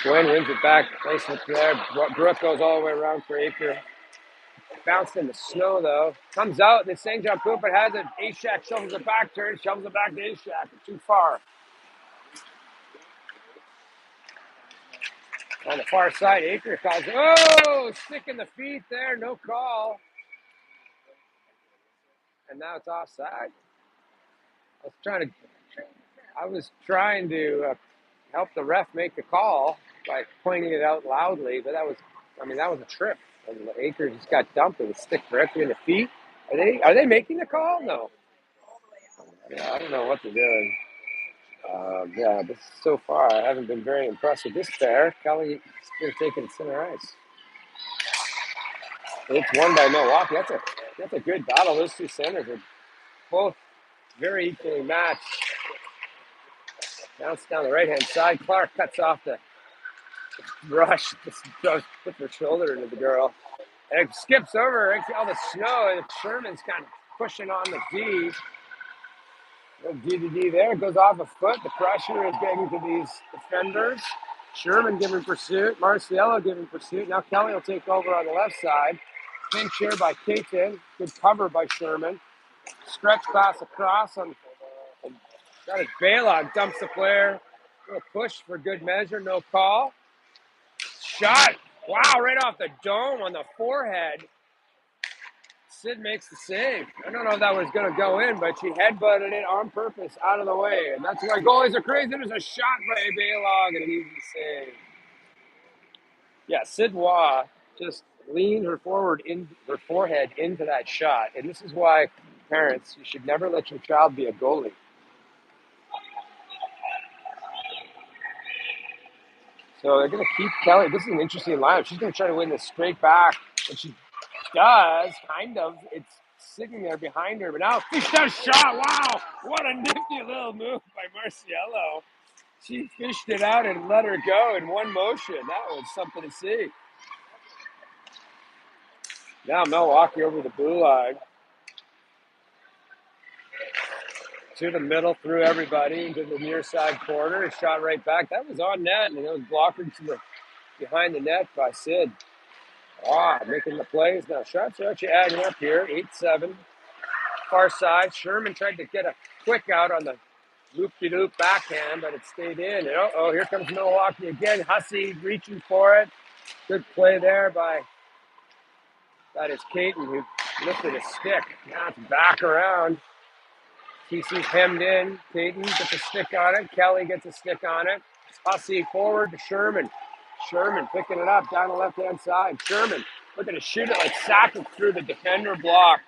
Gwen wins it back. Nice look there. Brooke goes all the way around for Aker. Bounced in the snow, though. Comes out, and St. John Pooper has it. A-Shack shovels it back, turns, shovels it back to A-Shack. Too far. On the far side, Aker calls. Oh, stick in the feet there. No call. And now it's offside. I was trying to help the ref make the call by pointing it out loudly, but that was a trip. And Aker just got dumped with a stick directly in the feet. Are they making the call? No. Yeah, I don't know what they're doing. But so far I haven't been very impressed with this pair. Kelly is still taking center ice. It's won by Milwaukee. That's a good battle. Those two centers are both very equally matched. Bounce down the right-hand side. Clark cuts off the rush. Just puts her shoulder into the girl. And it skips over all the snow, and Sherman's kind of pushing on the D. Little D to D there. It goes off a foot. The pressure is getting to these defenders. Sherman giving pursuit. Marciello giving pursuit. Now Kelly will take over on the left side. Pinch here by Caton. Good cover by Sherman. Stretch pass across on. That is Baylog. Dumps the player. Little push for good measure. No call. Shot. Wow, right off the dome on the forehead. Sid makes the save. I don't know if that was going to go in, but she headbutted it on purpose out of the way. And that's why goalies are crazy. There's a shot by Baylog and an easy save. Yeah, Sid Waugh just leaned her forehead into that shot. And this is why parents, you should never let your child be a goalie. So they're going to keep Kelly. This is an interesting lineup. She's going to try to win this straight back, and she does, kind of. It's sitting there behind her, but now fish does shot. Wow, what a nifty little move by Marciello. She fished it out and let her go in one motion. That was something to see. Now Milwaukee over the blue line. To the middle, through everybody, into the near side corner. Shot right back. That was on net, and it was blocked to the behind the net by Sid. Making the plays. Now shots are actually adding up here. 8-7. Far side. Sherman tried to get a quick out on the loop-de-loop backhand, but it stayed in. And here comes Milwaukee again. Hussey reaching for it. Good play there by that is Caton, who lifted a stick. Now it's back around. TC's hemmed in. Caton gets a stick on it. Kelly gets a stick on it. Hussey forward to Sherman. Sherman picking it up down the left-hand side. Sherman looking to shoot it like Sack it through the defender block.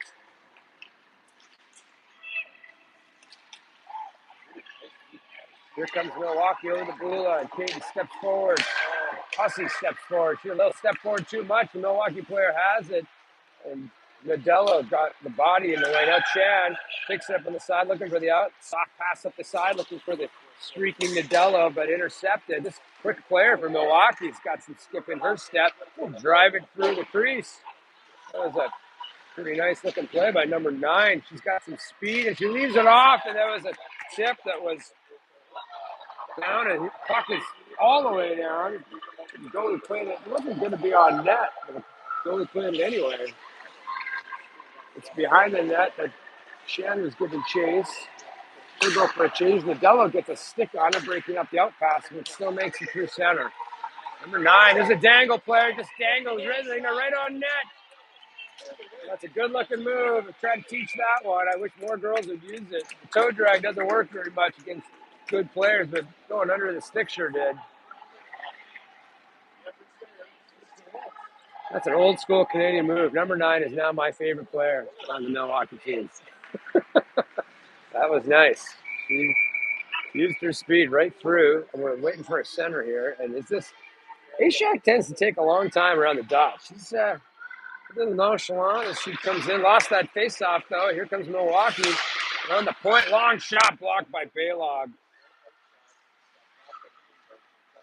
Here comes Milwaukee over the blue line. Caton steps forward. Hussey steps forward. She a little step forward too much. The Milwaukee player has it. And Nadello got the body in the way. Now Chan picks it up on the side, looking for the out. Soft pass up the side, looking for the streaking Nadello, but intercepted. This quick player for Milwaukee's got some skip in her step. Drive it through the crease. That was a pretty nice looking play by number 9. She's got some speed, and she leaves it off, and there was a tip that was down, and the puck is all the way down. The goalie played it. It wasn't going to be on net, but the goalie played it anyway. It's behind the net that Shan was giving chase. He'll go for a change. Nadello gets a stick on it, breaking up the out pass, but still makes it through center. Number 9, there's a dangle player, just dangles right on net. That's a good-looking move. I tried to teach that one. I wish more girls would use it. The toe drag doesn't work very much against good players, but going under the stick sure did. That's an old-school Canadian move. Number 9 is now my favorite player on the Milwaukee team. That was nice. She used her speed right through, and we're waiting for a center here. And it's this Ashak tends to take a long time around the dot. She's a little nonchalant as she comes in. Lost that face-off, though. Here comes Milwaukee. On the point, long shot blocked by Baylog.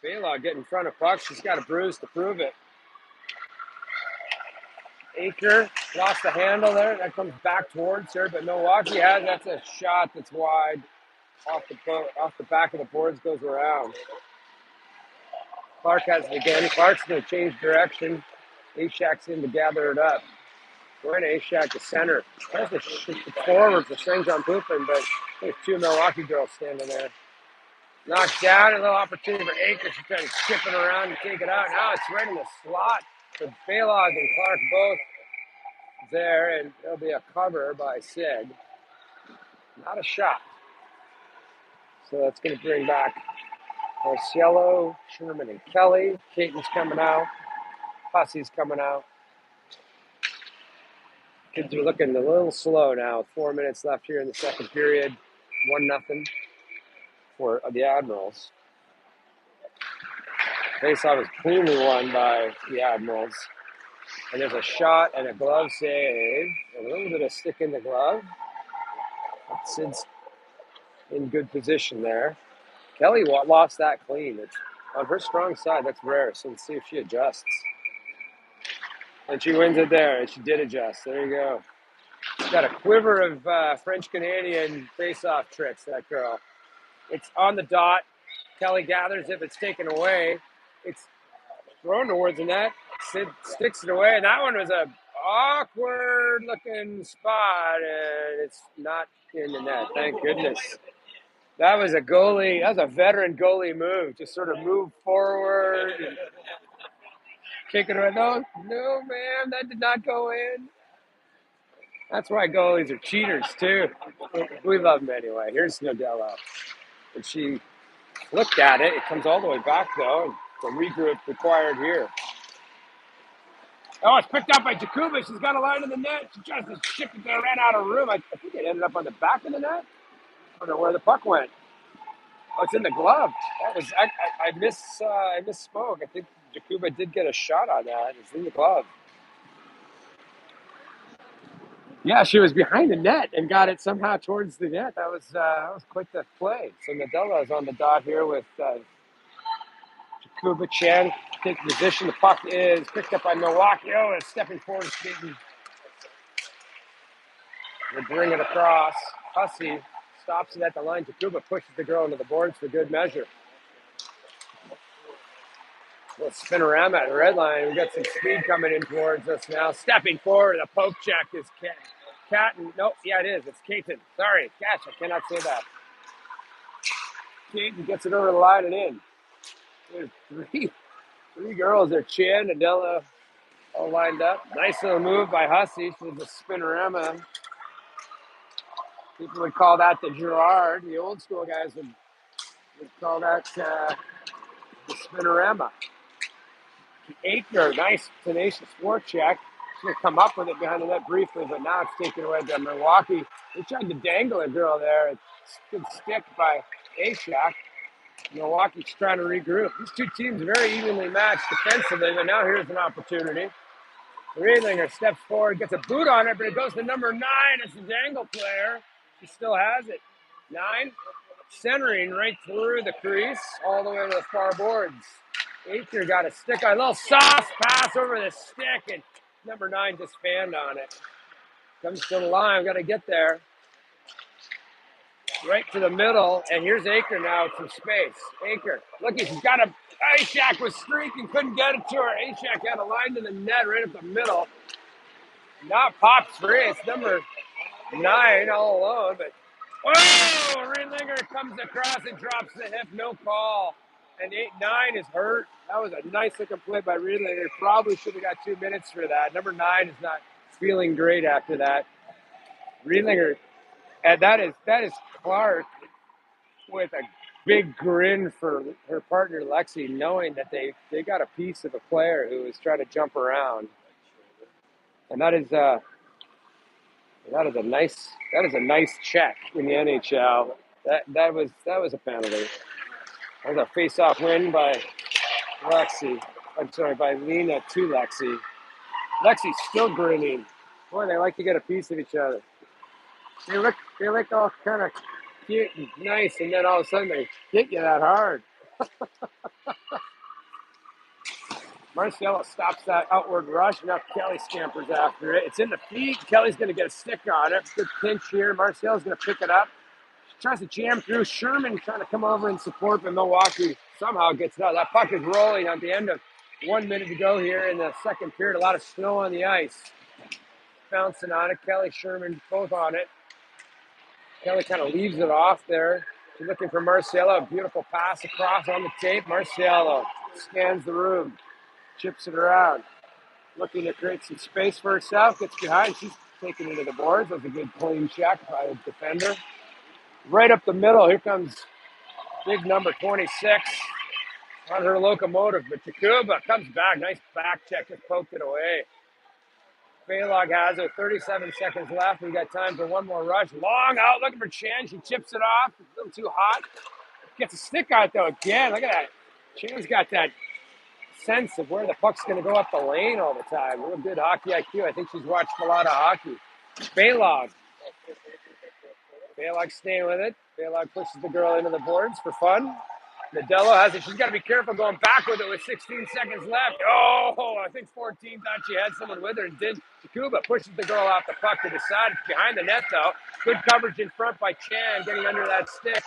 Baylog getting in front of puck. She's got a bruise to prove it. Aker lost the handle there. That comes back towards her, but Milwaukee that's a shot that's wide. Off the back of the boards, goes around. Clark has it again. Clark's going to change direction. Ashak's in to gather it up. Going to Ashak to center. Tries to shoot forward for St. John Poopin, but there's 2 Milwaukee girls standing there. Knocked down, a little opportunity for Aker. She's trying to skip it around and take it out. Now it's right in the slot for Baylog and Clark both there, and there'll be a cover by Sid. Not a shot. So that's going to bring back Marciello, Sherman, and Kelly. Caton's coming out. Hussey's coming out. Kids are looking a little slow now. 4 minutes left here in the second period. 1-0 for the Admirals. Faceoff is cleanly won by the Admirals. And there's a shot and a glove save. A little bit of stick in the glove. Sid's in good position there. Kelly lost that clean. It's on her strong side. That's rare. So let's see if she adjusts. And she wins it there. And she did adjust. There you go. She's got a quiver of French-Canadian face-off tricks, that girl. It's on the dot. Kelly gathers it. It's taken away. It's thrown towards the net. Sid sticks it away. And that one was a awkward-looking spot. And it's not in the net. Thank goodness. That was a goalie. That was a veteran goalie move. Just sort of move forward and kick it away. No, man, that did not go in. That's why goalies are cheaters too. We love them anyway. Here's Nadello. And she looked at it. It comes all the way back though. The regroup required here. Oh, it's picked up by Jakuba. She's got a line in the net. She tries to ship it there, ran out of room. I think it ended up on the back of the net. I don't know where the puck went. Oh, it's in the glove. That was I misspoke. I think Jakuba did get a shot on that. It's in the glove. Yeah, she was behind the net and got it somehow towards the net. That was quite the play. So Nadella is on the dot here with Jakuba Chen taking position. The puck is picked up by Milwaukee. Oh, it's stepping forward, skating. They bring it across. Hussey stops it at the line. Jakuba pushes the girl into the boards for good measure. Little spinorama at the red line. We got some speed coming in towards us now. Stepping forward, the poke check is Catton. Nope, yeah, it is. It's Caton. Sorry, gosh, I cannot say that. Caton gets it over the line and in. There's three girls there. Chan, Adela, all lined up. Nice little move by Hussey. She was a spinorama. People would call that the Gerard. The old school guys would call that the spinorama. Aikner, nice tenacious forecheck. She's going to come up with it behind the net briefly, but now it's taken away by Milwaukee. They tried to dangle a girl there. It's a good stick by Ashak. Milwaukee's trying to regroup. These two teams are very evenly matched defensively, but now here's an opportunity. Riedlinger steps forward, gets a boot on it, but it goes to number 9. It's the dangle player. She still has it. 9, centering right through the crease, all the way to the far boards. Aikner got a stick on a little soft pass over the stick, and number 9 just fanned on it. Comes to the line, got to get there. Right to the middle, and here's Aikner now with some space. Aikner, look, she's got a. Ashak was streaking, couldn't get it to her. Ashak had a line to the net right up the middle. Not pops free. It's number 9 all alone, but whoa! Riedlinger comes across and drops the hip, no call. And 9 is hurt. That was a nice looking play by Riedlinger. Probably should have got 2 minutes for that. Number 9 is not feeling great after that. Riedlinger, and that is Clark with a big grin for her partner Lexi, knowing that they got a piece of a player who was trying to jump around, and that is a nice check in the NHL. That was a penalty. That was a face-off win by Lexi. I'm sorry, by Lena to Lexi. Lexi's still grinning. Boy, they like to get a piece of each other. They look all kind of cute and nice, and then all of a sudden they hit you that hard. Marcelo stops that outward rush. Now Kelly scampers after it. It's in the feet. Kelly's going to get a stick on it. Good pinch here. Marcelo's going to pick it up. She tries to jam through. Sherman trying to come over and support, but Milwaukee somehow gets it out. That puck is rolling at the end of 1 minute to go here in the second period. A lot of snow on the ice. Bouncing on it. Kelly, Sherman, both on it. Kelly kind of leaves it off there. She's looking for Marcelo. A beautiful pass across on the tape. Marcelo scans the room. Chips it around. Looking to create some space for herself. Gets behind. She's taken into the boards. That's a good clean check by the defender. Right up the middle. Here comes big number 26 on her locomotive. But Jakuba comes back. Nice back check. Just poked it away. Baylog has it. 37 seconds left. We got time for one more rush. Long out. Looking for Chan. She chips it off. A little too hot. Gets a stick on it, though, again. Look at that. Chan's got that sense of where the puck's going to go up the lane all the time. Real good hockey IQ. I think she's watched a lot of hockey. Baylog staying with it. Baylog pushes the girl into the boards for fun. Nadella has it. She's got to be careful going back with it with 16 seconds left. Oh, I think 14 thought she had someone with her and did. Jakuba pushes the girl off the puck to the side. It's behind the net, though. Good coverage in front by Chan, getting under that stick.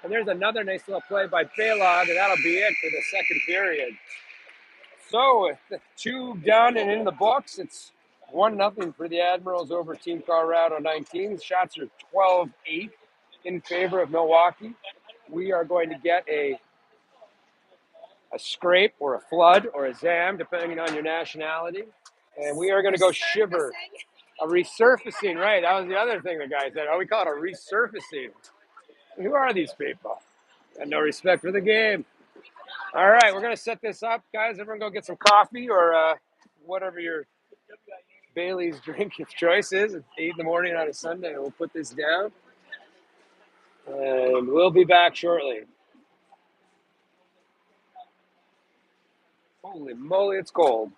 And there's another nice little play by Baylog, and that'll be it for the second period. So with the 2 done and in the books, it's 1-0 for the Admirals over Team Colorado 19. Shots are 12-8 in favor of Milwaukee. We are going to get a scrape or a flood or a zam, depending on your nationality. And we are going to go shiver. A resurfacing, right. That was the other thing the guy said. Oh, we call it a resurfacing. Who are these people? Got no respect for the game. All right, we're going to set this up, guys. Everyone go get some coffee or whatever you're Bailey's drink of choice is at 8 in the morning on a Sunday. We'll put this down, and we'll be back shortly. Holy moly, it's cold.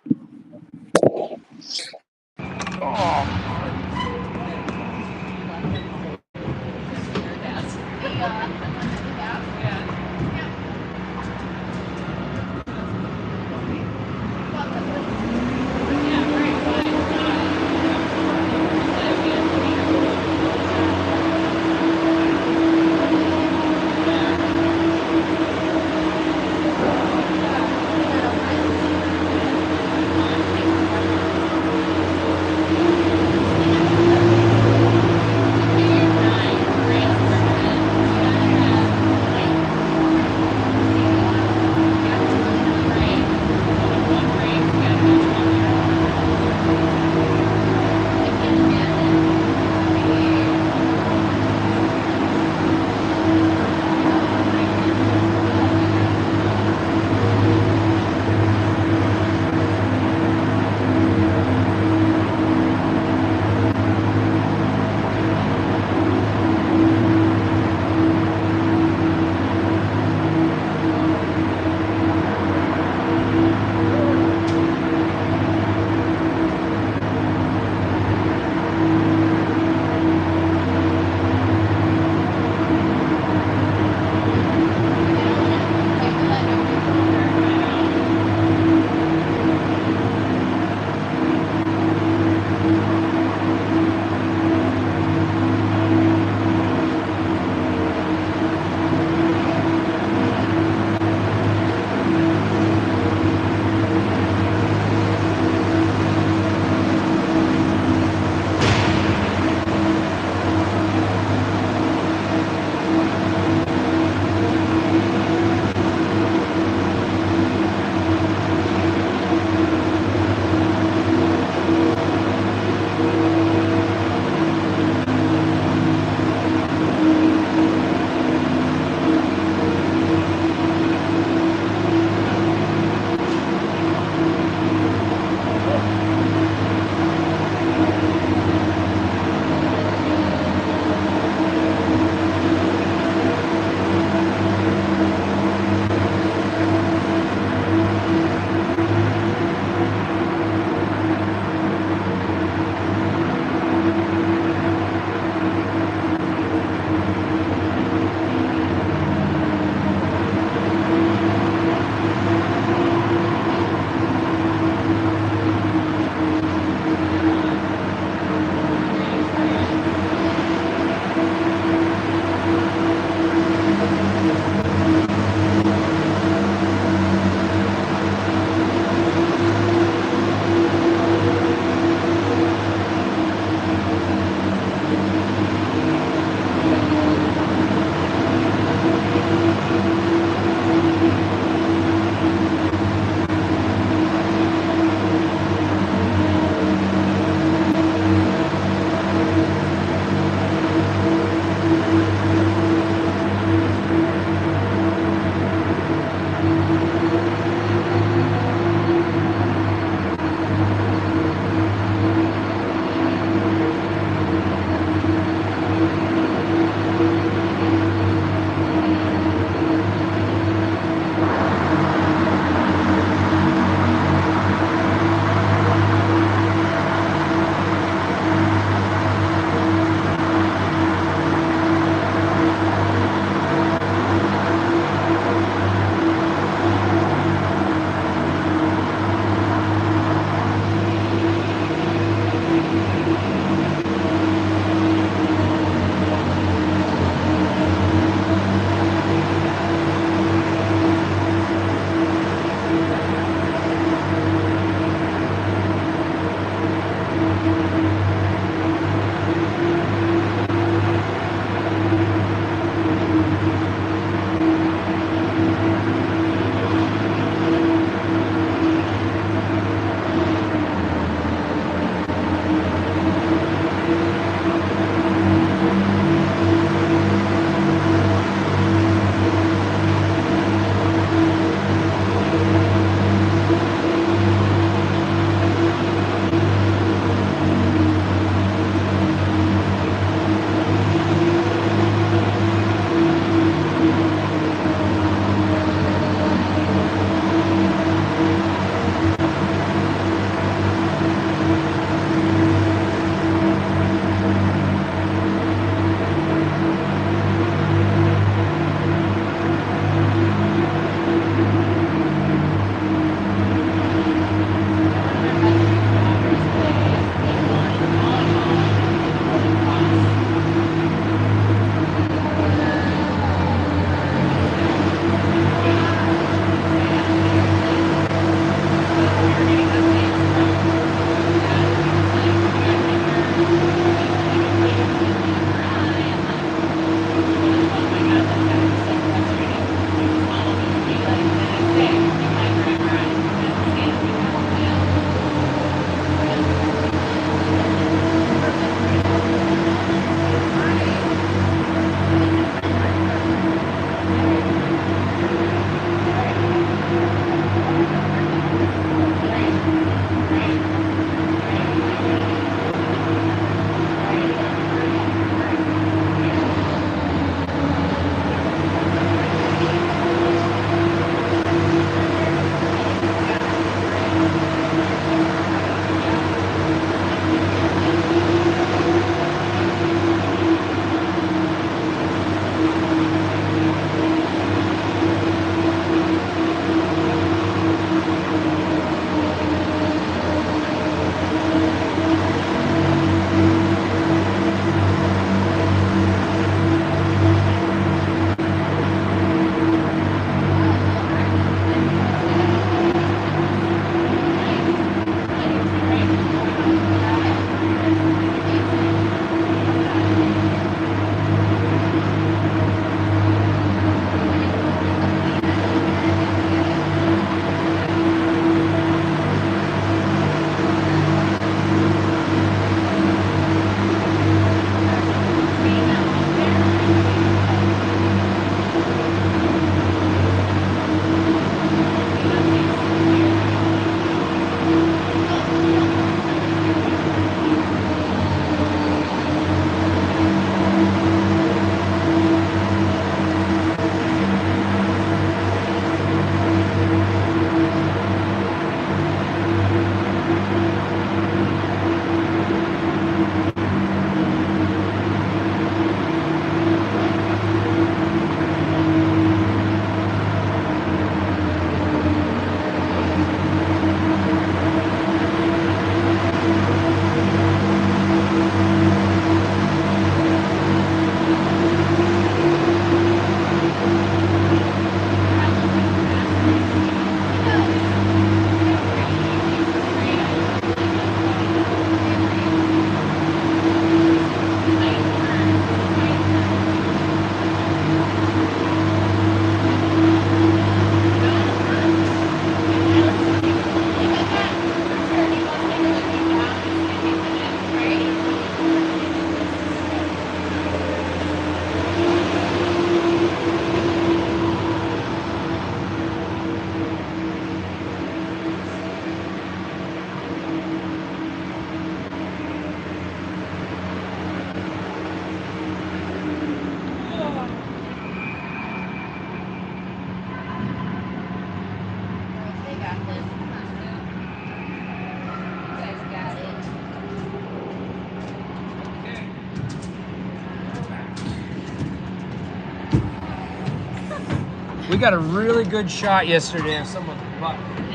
We got a really good shot yesterday of someone's butt. I'm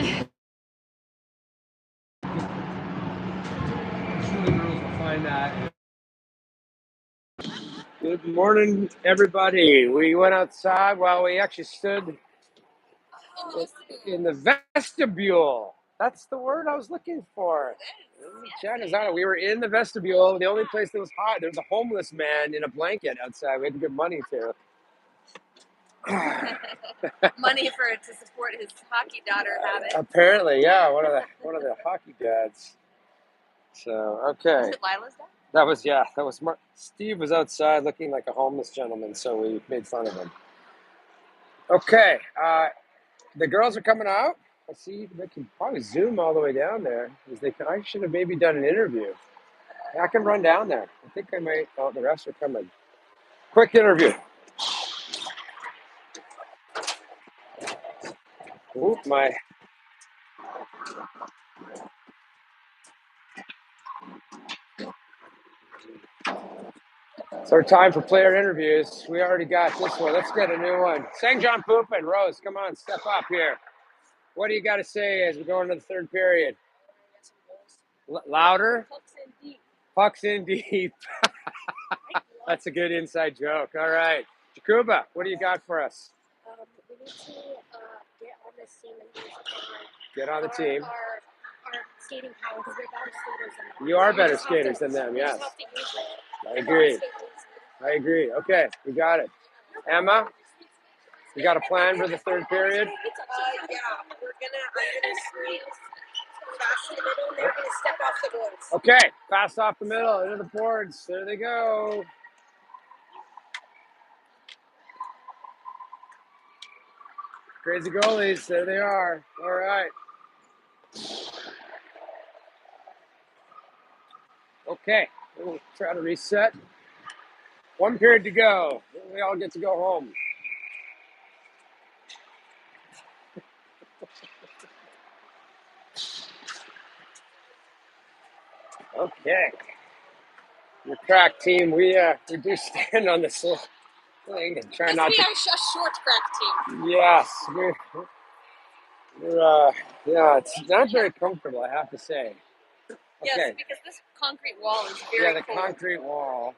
sure the girls will find that. Good morning, everybody. We went outside. Well, we actually stood in the vestibule. That's the word I was looking for. Chatazana. We were in the vestibule. The only place that was hot. There was a homeless man in a blanket outside. We had to give money to. Money to support his hockey daughter habit. Apparently, yeah, one of the hockey dads. So okay. Was it Lila's dad? That was Mark. Steve was outside looking like a homeless gentleman, so we made fun of him. Okay, the girls are coming out. I see they can probably zoom all the way down there. I should have maybe done an interview. I can run down there. I think I might. Oh, the refs are coming. Quick interview. Oop, my. It's our time for player interviews. We already got this one. Let's get a new one. St. John Poopin, Rose, come on, step up here. What do you got to say as we go into the third period? Louder? Pucks in deep. That's a good inside joke. All right. Jakuba, what do you got for us? We need to get on this team and be Get on the team. Our skating power, because we're better skaters than them. You are better skaters than them, yes. We just have to use it. I agree. I agree. Okay, we got it. Emma, you got a plan for the third period? Yeah, I'm gonna sneak fast in the middle, and they're gonna step off the boards. Okay, fast off the middle, into the boards. There they go. Crazy goalies, there they are. All right. Okay, we'll try to reset. One period to go. We all get to go home. Okay. The track team, we do stand on this little thing and try not to. We are a short crack team. Yes, we're yeah, it's not very comfortable, I have to say. Okay. Yes, because this concrete wall is very the cold. concrete wall.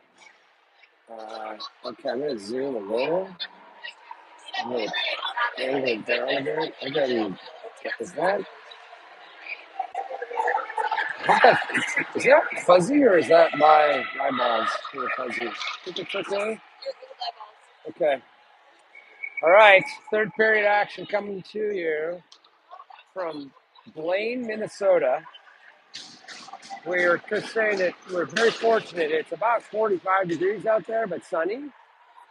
Okay, I'm gonna zoom a little. I'm gonna bring it down a bit. Is that fuzzy or is that my eyeballs that are fuzzy? I think it's okay. Okay. All right. Third period action coming to you from Blaine, Minnesota. We're just saying that we're very fortunate. It's about 45 degrees out there, but sunny.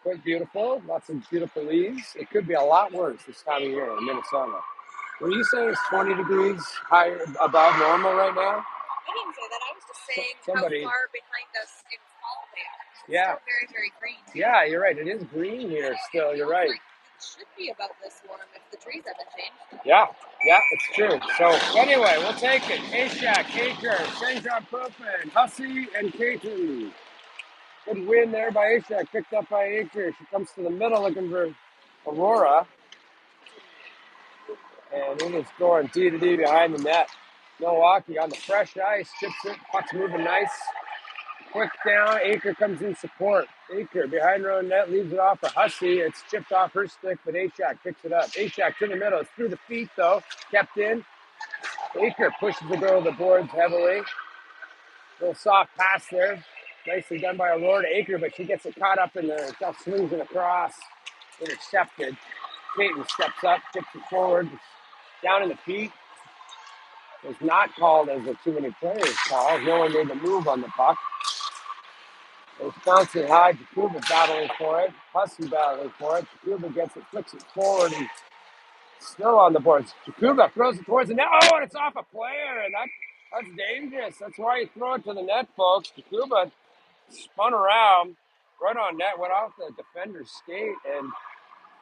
Quite beautiful. Lots of beautiful leaves. It could be a lot worse this time of year in Minnesota. Were you saying it's 20 degrees higher above normal right now? I didn't say that. I was just saying Somebody- how far behind us in fall they are. It's Yeah. still very, very green. Yeah, you're right. It is green here still. You're right. Like, it should be about this warm if the trees haven't changed. Yeah, it's true. So anyway, we'll take it. Ashak, Acre, St. John Poopin, Hussey, and Caton. Good win there by Ashak, picked up by Acre. She comes to the middle looking for Aurora. And it is going D to D behind the net. Milwaukee on the fresh ice, chips it, puck's moving nice. Quick down, Acre comes in support. Acre behind her own net, leaves it off for Hussey. It's chipped off her stick, but Ashak picks it up. Ashak to the middle, it's through the feet though, kept in. Acre pushes the girl to the boards heavily. Little soft pass there. Nicely done by Aurora to Acre, but she gets it caught up in the swings it across. Intercepted. Caton steps up, tips it forward. Down in the feet. It was not called as a too many players call. No one made the move on the puck. It was bouncing high. Jakuba battling for it. Hussey battling for it. Jakuba gets it, flicks it forward, and still on the boards. Jakuba throws it towards the net. Oh, and it's off a player, and that's dangerous. That's why you throw it to the net, folks. Jakuba spun around, right on net, went off the defender's skate, and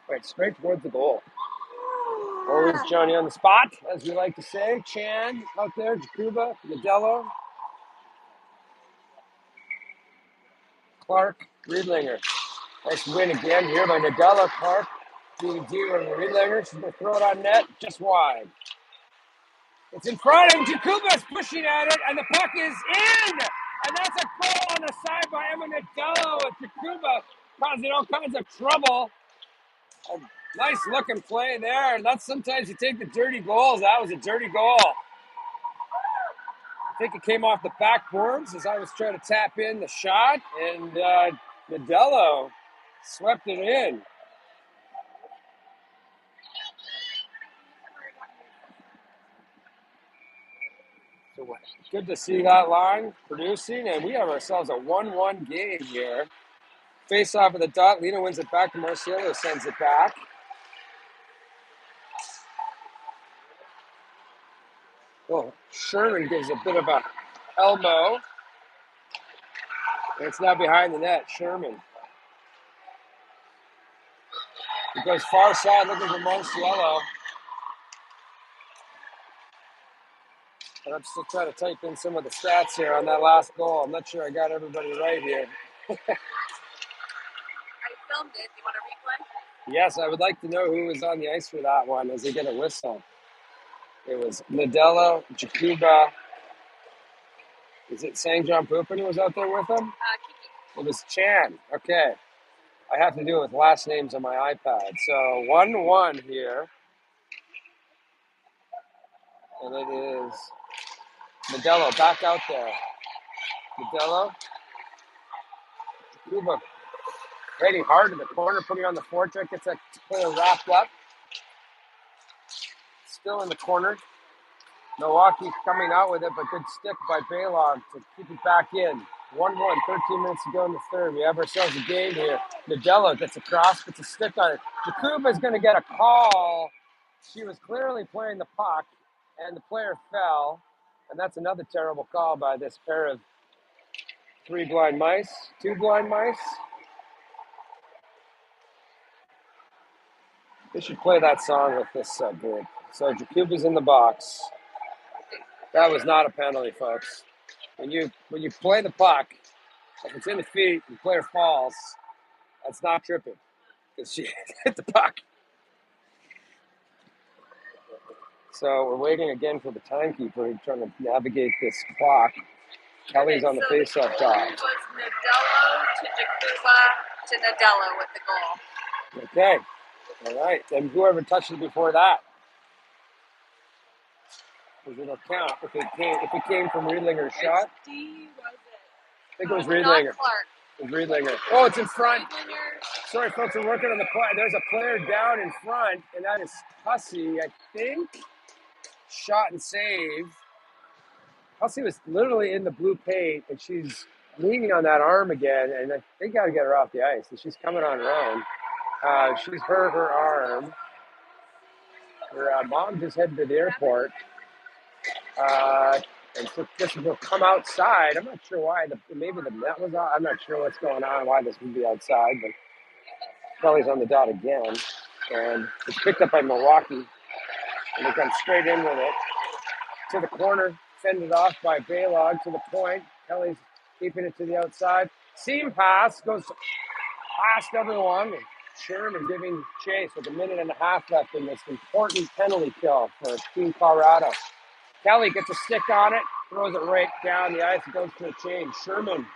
went straight towards the goal. Always Johnny on the spot, as we like to say. Chan out there, Jakuba, Nadello, Clark, Riedlinger. Nice win again here by Nadella, Clark, You can do a Riedlinger. She's going to throw it on net, just wide. It's in front, and Jakuba's pushing at it, and the puck is in! And that's a goal on the side by Emma Nadello with Jakuba causing all kinds of trouble. A nice looking play there, and that's sometimes you take the dirty goals. That was a dirty goal. I think it came off the backboards as I was trying to tap in the shot, and Nadello swept it in. So good to see that line producing, and we have ourselves a 1-1 game here. Face off of the dot. Lena wins it back to Marciello, sends it back. Oh, Sherman gives a bit of a elbow. And it's now behind the net. Sherman. He goes far side looking for Marciello. And I'm still trying to type in some of the stats here on that last goal. I'm not sure I got everybody right here. I filmed it. Do you want a replay? Yes, I would like to know who was on the ice for that one as they get a whistle. It was Nadello, Jakuba. Is it St. John Poopin who was out there with him? Kiki. It was Chan. Okay. I have to do it with last names on my iPad. So 1-1 here. And it is Nadello back out there. Nadello. Jakuba hitting hard in the corner, putting on the forecheck. Gets that player wrapped up. Still in the corner. Milwaukee coming out with it, but good stick by Baylog to keep it back in. 1-1, 13 minutes to go in the third. We have ourselves a game here. Nadello gets across, gets a stick on it. Jakuba is going to get a call. She was clearly playing the puck, and the player fell. And that's another terrible call by this pair of two blind mice. They should play that song with this group. So Jakuba's in the box. That was not a penalty, folks. When you play the puck, if it's in the feet and the player falls, that's not tripping because she hit the puck. So we're waiting again for the timekeeper trying to navigate this clock. Kelly's on the face-off dot. It was Nadello to Jakuba to Nadello with the goal. Okay. All right. And whoever touched it before that. Because it'll count if it came from Riedlinger's shot. Which D was it? I think it was Riedlinger. Not Clark. It was Riedlinger. Oh, it's in front. Riedlinger. Sorry, folks, we're working on the play. There's a player down in front, and that is Hussey, I think. Shot and save. Hussey was literally in the blue paint, and she's leaning on that arm again, and they got to get her off the ice. And she's coming on her own. She's hurt her arm. Her mom just headed to the airport. And so this will come outside. I'm not sure why. Maybe the net was out. I'm not sure what's going on, why this would be outside. But Kelly's on the dot again. And it's picked up by Milwaukee. And they come straight in with it. To the corner, fended off by Baylog to the point. Kelly's keeping it to the outside. Seam pass goes past everyone. And Sherman giving chase with a minute and a half left in this important penalty kill for Team Colorado. Kelly gets a stick on it, throws it right down the ice. It goes for a change. Sherman,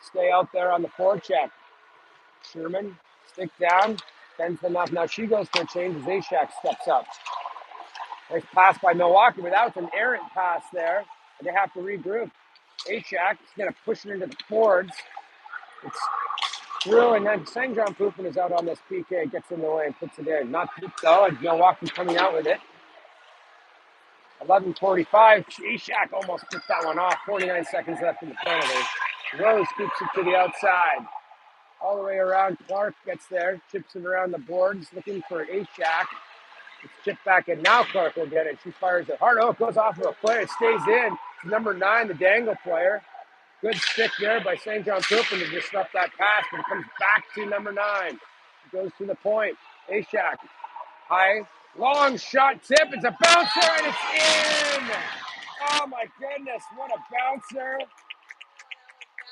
stay out there on the forecheck. Sherman, stick down, fends enough. Now she goes for a change as Zajac steps up. Nice pass by Milwaukee, but that was an errant pass there. And they have to regroup. Zajac is going to push it into the boards. It's through, and then St. John Poupin is out on this PK, gets in the way and puts it in. Not too though, and Milwaukee coming out with it. 11:45, Zajac almost took that one off. 49 seconds left in the penalty. Rose keeps it to the outside. All the way around, Clark gets there, chips it around the boards, looking for Zajac. It's chipped back in. Now Clark will get it. She fires it hard. Oh, it goes off of a player. It stays in. It's number 9, the Dangle player. Good stick there by St. John Poupin to disrupt that pass, but it comes back to number 9. It goes to the point. Zajac, high. Long shot tip. It's a bouncer and it's in. Oh my goodness, what a bouncer.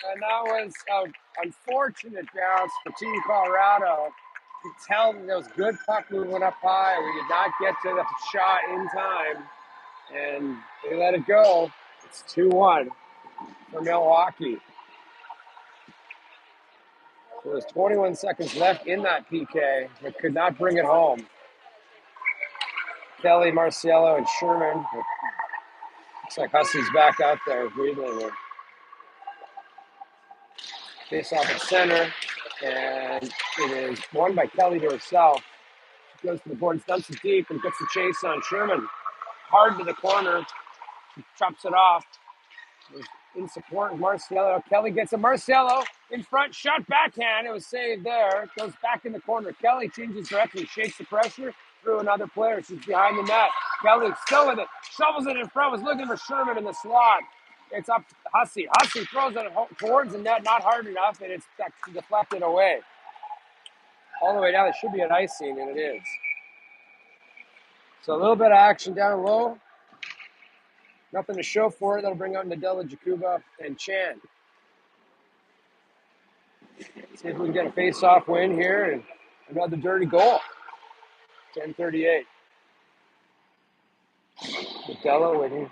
And that was an unfortunate bounce for Team Colorado could tell that was good puck moving up high. We did not get to the shot in time, and they let it go. It's 2-1 for Milwaukee. So there's 21 seconds left in that PK, but could not bring it home. Kelly, Marciello, and Sherman. Looks like Hussey's back out there breathing. Face off at center, and it is won by Kelly to herself. She goes to the boards, dumps it deep, and gets the chase on Sherman. Hard to the corner. She chops it off. In support of Marciello. Kelly gets a Marciello in front, shot backhand. It was saved there. Goes back in the corner. Kelly changes direction, shakes the pressure through another player. She's behind the net. Kelly still with it, shovels it in front. Was looking for Sherman in the slot. It's up to Hussey. Hussey throws it towards the net, not hard enough, and it's deflected away. All the way down. It should be an icing, and it is. So a little bit of action down low. Nothing to show for it. That'll bring out Nadella, Jakuba, and Chan. See if we can get a face-off win here and another dirty goal. 10:38. Nadella winning.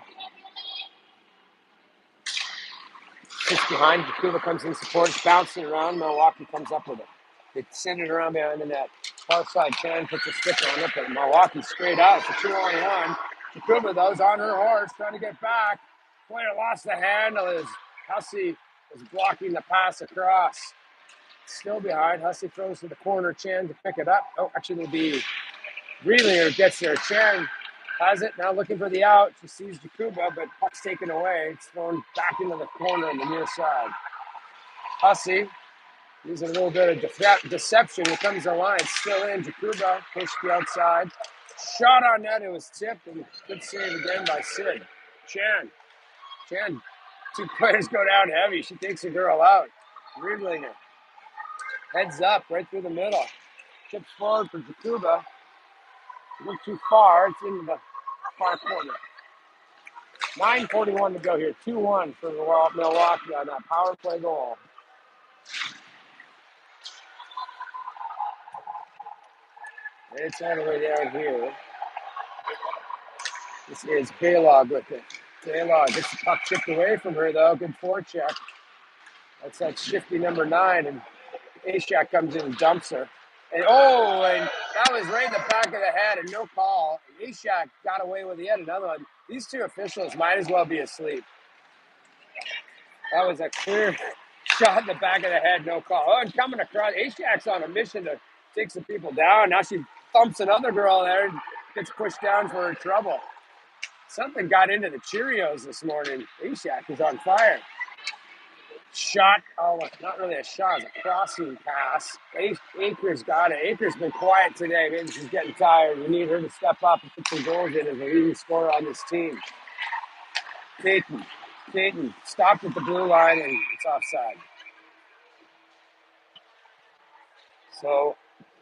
Sits behind. Jakuba comes in support. It's bouncing around. Milwaukee comes up with it. They send it around behind the net. Far side, Chan puts a stick on it, but Milwaukee straight out. It's a 2-on-1. Jakuba, though, is on her horse, trying to get back. Player lost the handle as Hussey was blocking the pass across. Still behind. Hussey throws to the corner. Chan to pick it up. Oh, actually, it'll be Grealinger gets there. Chan has it. Now looking for the out. She sees Jakuba, but puck's taken away. It's thrown back into the corner on the near side. Hussey using a little bit of deception. Here comes the line. Still in. Jakuba pushed the outside. Shot on net. It was tipped, and good save again by Sid. Chan. Two players go down heavy. She takes a girl out. Grealinger. Heads up right through the middle. Chips forward for Jakuba. A little too far. It's into the far corner. 9:41 to go here. 2-1 for Milwaukee on that power play goal. It's all the way down here. This is Kalog with it. Kalog gets the puck chipped away from her, though. Good forecheck. That's that shifty number 9, and Ashak comes in and dumps her. And that was right in the back of the head, and no call. Ashak got away with yet another one. These two officials might as well be asleep. That was a clear shot in the back of the head, no call. Oh, and coming across, Ashak's on a mission to take some people down. Now she thumps another girl there and gets pushed down for her trouble. Something got into the Cheerios this morning. Ashak is on fire. Shot, not really a shot, it's a crossing pass. Akers got it. Akers been quiet today. Maybe she's getting tired. We need her to step up and put some goals in as a leading scorer on this team. Dayton stopped at the blue line, and it's offside. So,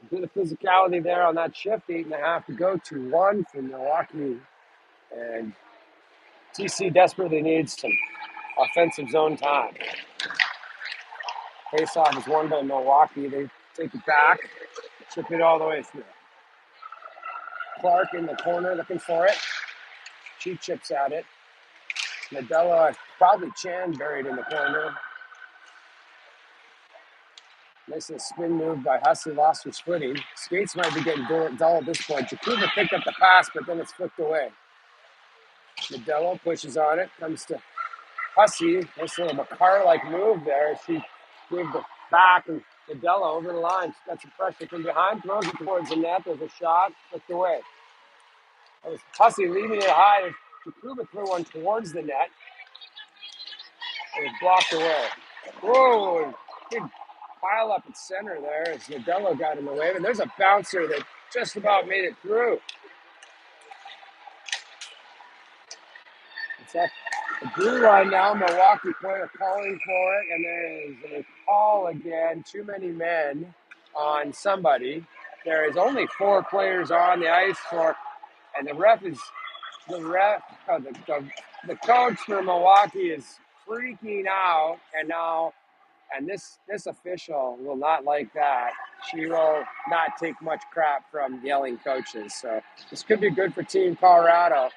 a bit of physicality there on that shift. 8.5 to go. 2-1 for Milwaukee. And TC desperately needs some offensive zone time. Face-off is won by Milwaukee. They take it back, chip it all the way through. Clark in the corner looking for it. She chips at it. Nadella, probably Chan buried in the corner. Nice little spin move by Hussey, lost her footing. Skates might be getting dull at this point. Jakuba picked up the pass, but then it's flicked away. Nadella pushes on it, comes to Hussey. Nice little Makar-like move there. She moved it back, and Nadella over the line. She got some pressure from behind, throws it towards the net. There's a shot, flicked away. That was Hussey leaving it high. Jakuba threw one towards the net. It was blocked away. Whoa, big pile up at center there as Nadella got in the way. And there's a bouncer that just about made it through. It's at the blue line now. Milwaukee player calling for it. And there is a call again. Too many men on somebody. There is only 4 players on the ice for, and the coach for Milwaukee is freaking out, and now And this official will not like that. She will not take much crap from yelling coaches. So this could be good for Team Colorado.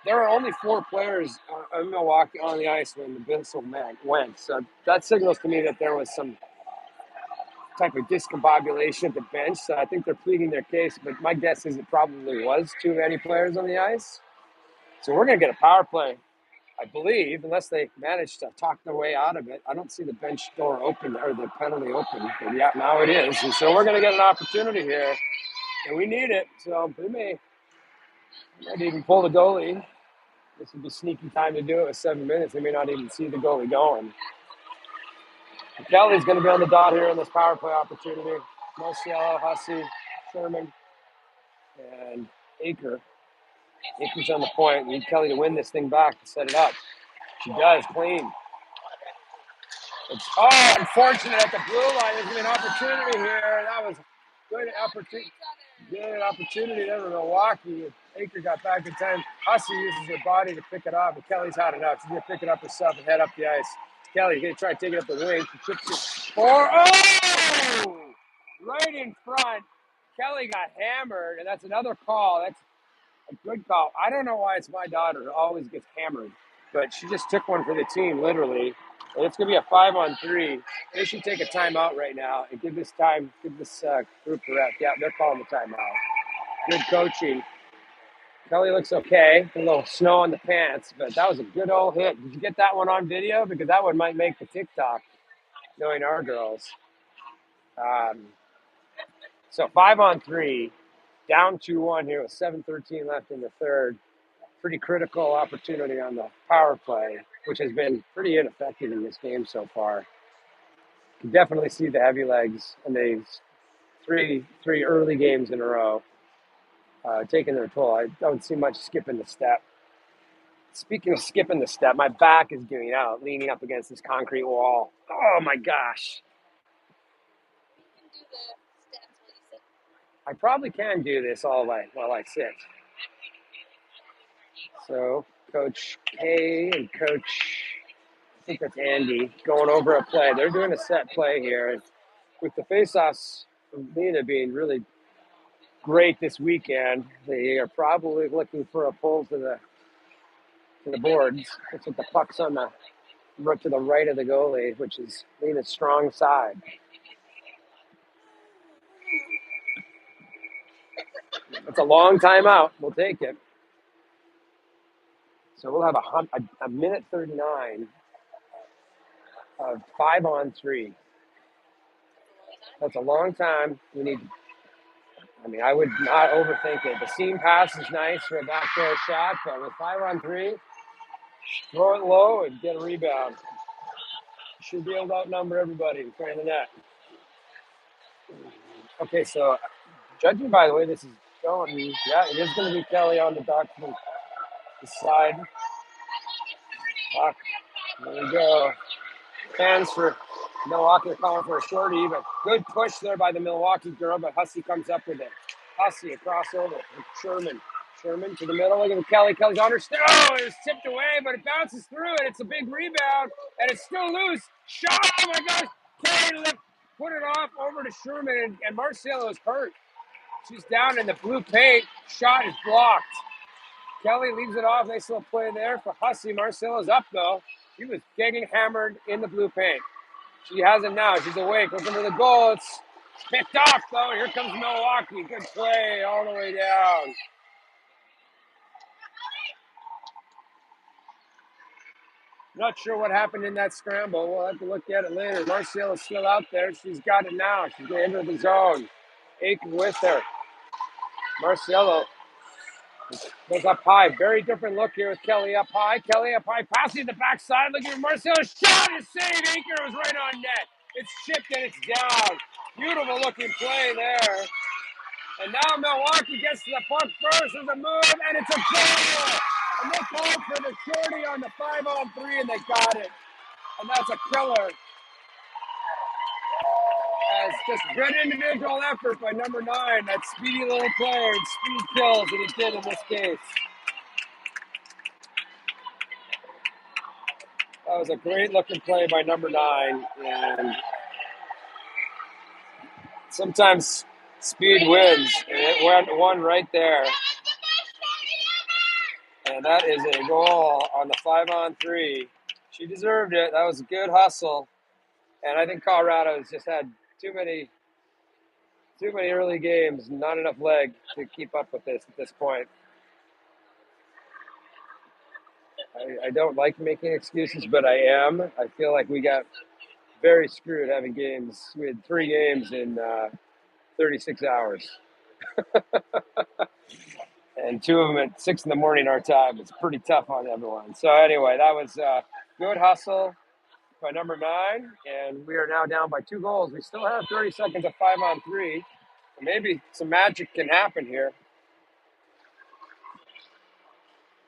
There are only 4 players in Milwaukee on the ice when the whistle went. So that signals to me that there was some type of discombobulation at the bench. So I think they're pleading their case. But my guess is it probably was too many players on the ice. So we're going to get a power play, I believe, unless they manage to talk their way out of it. I don't see the bench door open or the penalty open. But yeah, now it is. And so we're going to get an opportunity here. And we need it. So we might even pull the goalie. This would be sneaky time to do it with 7 minutes. They may not even see the goalie going. Kelly's going to be on the dot here in this power play opportunity. Marciello, Hussey, Sherman, and Aker. Aker's on the point. We need Kelly to win this thing back to set it up. She does, clean. It's unfortunate at the blue line. There's going to be an opportunity here. That was good opportunity there for Milwaukee. Aker got back in time. Hussey uses her body to pick it up, but Kelly's had enough. She's going to pick it up herself and head up the ice. Kelly's going to try to take it up the wing. She chips it. Right in front. Kelly got hammered, and that's another call. That's a good call. I don't know why it's my daughter who always gets hammered, but she just took one for the team, literally. And it's going to be a 5-on-3. They should take a timeout right now and give this group a rest. Yeah, they're calling the timeout. Good coaching. Kelly looks okay. A little snow on the pants, but that was a good old hit. Did you get that one on video? Because that one might make the TikTok, knowing our girls. So 5-on-3, down 2-1 here with 7:13 left in the third. Pretty critical opportunity on the power play, which has been pretty ineffective in this game so far. You can definitely see the heavy legs in these three early games in a row taking their toll. I don't see much skipping the step. Speaking of skipping the step, my back is giving out, leaning up against this concrete wall. Oh my gosh. I probably can do this all while I sit. So Coach K and Coach, I think that's Andy, going over a play. They're doing a set play here. With the faceoffs from Lena being really great this weekend, they are probably looking for a pull to the boards. Looks like the puck's on the to the right of the goalie, which is Lena's strong side. It's a long timeout. We'll take it. So we'll have a minute 39 of 5-on-3. That's a long time. I would not overthink it. The seam pass is nice for a backdoor shot, but with 5-on-3, throw it low and get a rebound. Should be able to outnumber everybody in front of the net. Okay, so judging by the way this is going, yeah, it is going to be Kelly on the dock from the side. There we go. Fans for Milwaukee are calling for a shorty, but good push there by the Milwaukee girl, but Hussey comes up with it. Hussey, a crossover with Sherman. Sherman to the middle, look at Kelly. Kelly's on her. It was tipped away, but it bounces through it. It's a big rebound, and it's still loose. Shot, oh my gosh. Kelly put it off over to Sherman, and Marciello is hurt. She's down in the blue paint. Shot is blocked. Kelly leaves it off. Nice little play there for Hussey. Marciello's up, though. She was getting hammered in the blue paint. She has it now. She's awake. Looking for the goal. It's picked off, though. Here comes Milwaukee. Good play all the way down. Not sure what happened in that scramble. We'll have to look at it later. Marciello's still out there. She's got it now. She's going to enter the zone. Aiken with her. Marciello goes up high. Very different look here with Kelly up high. Kelly up high. Passing the backside. Look at Marciello's shot. Is saved. Aiken was right on net. It's chipped and it's down. Beautiful looking play there. And now Milwaukee gets to the puck first. There's a move, and it's a goal. And they called for the shorty on the 5-on-3, and they got it. And that's a killer. As just good individual effort by number 9. That speedy little player, and speed kills, and it did in this case. That was a great looking play by number 9, and sometimes speed wins, and it went one right there. And that is a goal on the 5-on-3. She deserved it. That was a good hustle. And I think Colorado has just had too many early games, not enough leg to keep up with this at this point. I don't like making excuses, but I am. I feel like we got very screwed having games. We had 3 games in 36 hours. And 2 of them at 6 in the morning our time. It's pretty tough on everyone. So anyway, that was good hustle by number 9, and we are now down by 2 goals. We still have 30 seconds of 5-on-3. Maybe some magic can happen here,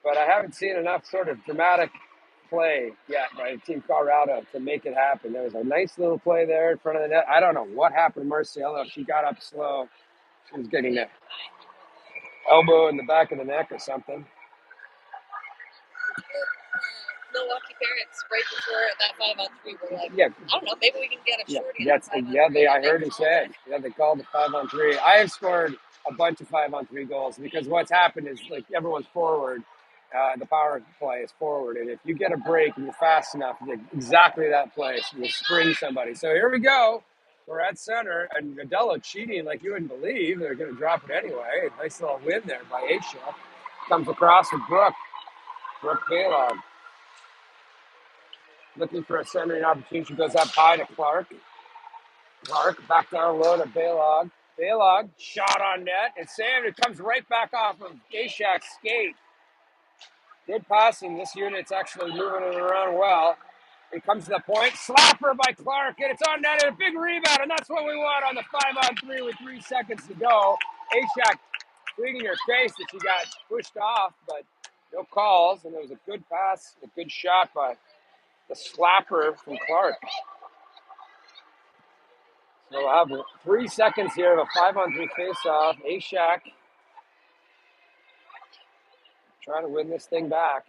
but I haven't seen enough sort of dramatic play yet by Team Colorado to make it happen. There was a nice little play there in front of the net. I don't know what happened to Marcelo. She got up slow. She was getting an elbow in the back of the neck or something. Milwaukee parents right before that 5-on-3 were like, Yeah, I don't know, maybe we can get a shorty. I heard him say it. Yeah, they called the 5-on-3. I have scored a bunch of 5-on-3 goals because what's happened is like everyone's forward. The power play is forward, and if you get a break and you're fast enough, it's exactly that place you spring somebody. So here we go. We're at center, and Nadello cheating like you wouldn't believe. They're going to drop it anyway. Nice little win there by Asia. Comes across with Brooke Baylog. Looking for a centering opportunity. She goes up high to Clark. Clark back down low to Baylog. Baylog shot on net. It's saved. It comes right back off of Gashak's skate. Good passing. This unit's actually moving it around well. It comes to the point. Slapper by Clark, and it's on net and a big rebound, and that's what we want on the 5-on-3 with 3 seconds to go. Ashak tweeting her face that she got pushed off, but no calls, and it was a good pass, a good shot by the slapper from Clark. So we'll have 3 seconds here of a 5-on-3 face-off. Ashak trying to win this thing back.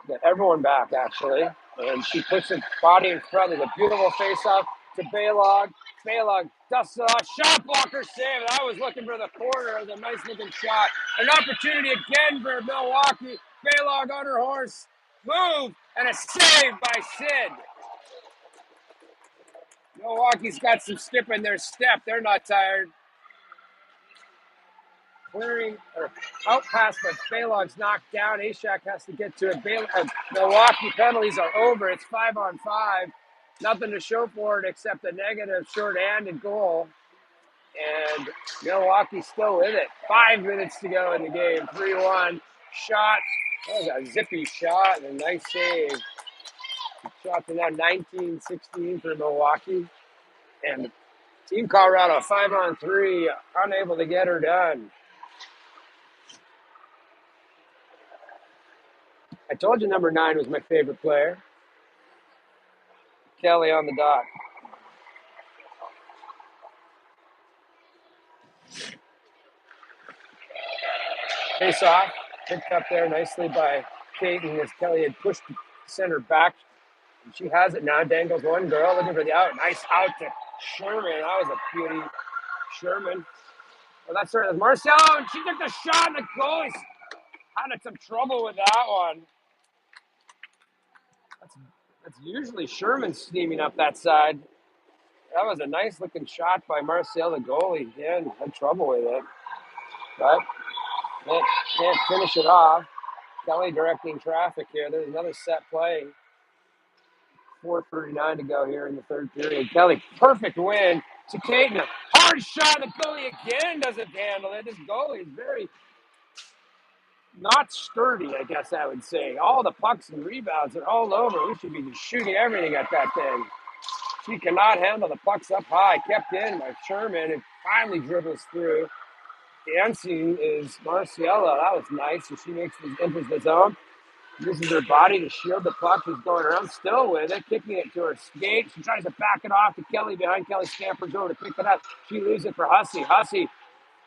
Get everyone back, actually. And she puts her body in front. There's a beautiful face-off to Baylog. Baylog dusts it off. Shot blocker save. I was looking for the corner. It was a nice-looking shot. An opportunity again for Milwaukee. Baylog on her horse. Move. And a save by Sid. Milwaukee's got some skip in their step. They're not tired. Clearing or out pass, but Baylog's knocked down. Ashak has to get to it. Milwaukee penalties are over. It's 5-on-5. Nothing to show for it except a negative short-handed goal. And Milwaukee's still with it. 5 minutes to go in the game. 3-1. Shot. That was a zippy shot and a nice save. Shot to now 19-16 for Milwaukee. And Team Colorado, 5-on-3, unable to get her done. I told you number 9 was my favorite player. Kelly on the dot. Face off. Picked up there nicely by Kaiten as Kelly had pushed the center back. And she has it now. Dangles one girl looking for the out. Nice out to Sherman. That was a beauty. Sherman. Well, that's her. Marcelo. And she took the shot and the goalie had some trouble with that one. That's usually Sherman steaming up that side. That was a nice looking shot by Marcel, the goalie. Again, had trouble with it. But can't finish it off. Kelly directing traffic here. There's another set play. 4:39 to go here in the third period. Kelly, perfect win to Kaiten. Hard shot. The goalie again doesn't handle it. This goalie is very not sturdy, I guess I would say. All the pucks and rebounds are all over. We should be shooting everything at that thing. She cannot handle the pucks up high. Kept in by Sherman and finally dribbles through. Dancing is Marciella. That was nice. So she enters the zone. Uses her body to shield the puck. She's going around still with it, kicking it to her skate. She tries to back it off to Kelly behind. Kelly scampers over to pick it up. She loses it for Hussey. Hussey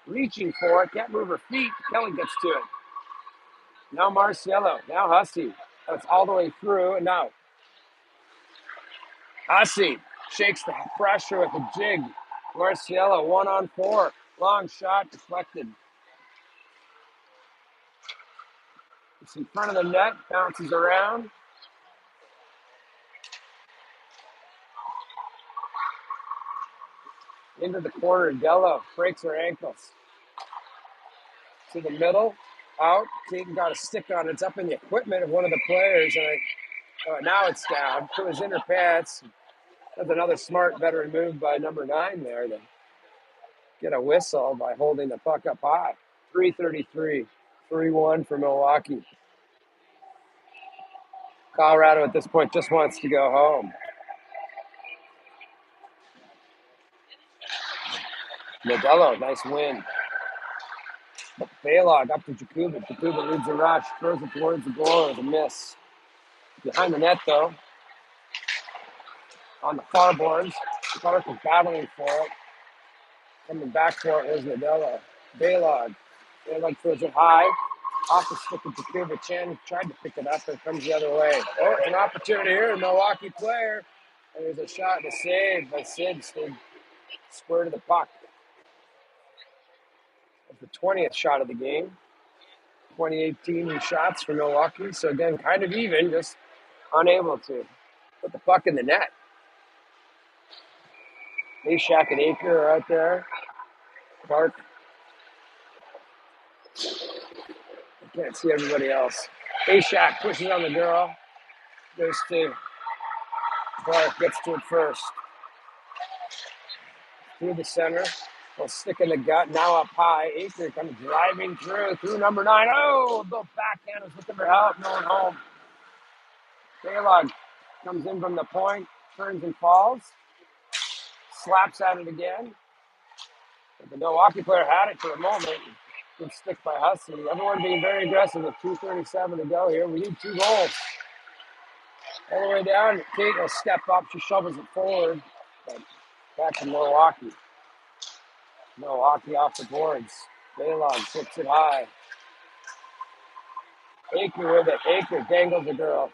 reaching for it. Can't move her feet. Kelly gets to it. Now Marciello. Now Hussey. That's all the way through, and now Hussey shakes the pressure with a jig. Marciello 1-on-4. Long shot deflected. It's in front of the net, bounces around. Into the corner, Dello breaks her ankles. To the middle, out. Keaton got a stick on it. It's up in the equipment of one of the players, and now it's down. It was in her pants. That's another smart veteran move by number 9 there to get a whistle by holding the puck up high. 3:33, 3-1 for Milwaukee. Colorado at this point just wants to go home. Modello, nice win. Baylog up to Jakuba. Jakuba leads the rush, throws it towards the goal as a miss. Behind the net, though, on the far boards, Clark is battling for it. Coming back for it was Modello. Baylog. Baylog throws it high. Off the stick of Jakuba. Chen tried to pick it up, and it comes the other way. Oh, it's an opportunity here. Milwaukee player. And there's a shot and a save by Sid. Stayed square to the puck. That's the 20th shot of the game. 2018 shots for Milwaukee. So again, kind of even, just unable to put the puck in the net. Ashak and Aker are out there. Clark. I can't see everybody else. Ashak pushes on the girl. Goes to Clark, gets to it first. Through the center. Will stick in the gut. Now up high. Aker comes driving through number 9. Oh, the backhand is looking for help. No one home. Baylog comes in from the point, turns and falls. Slaps at it again. But the Milwaukee player had it for a moment. Good stick by Hussey. Everyone being very aggressive with 2:37 to go here. We need 2 goals. All the way down. Kate will step up. She shovels it forward. But back to Milwaukee. Milwaukee off the boards. Baylog sits it high. Aker with it. Aker dangles the girl.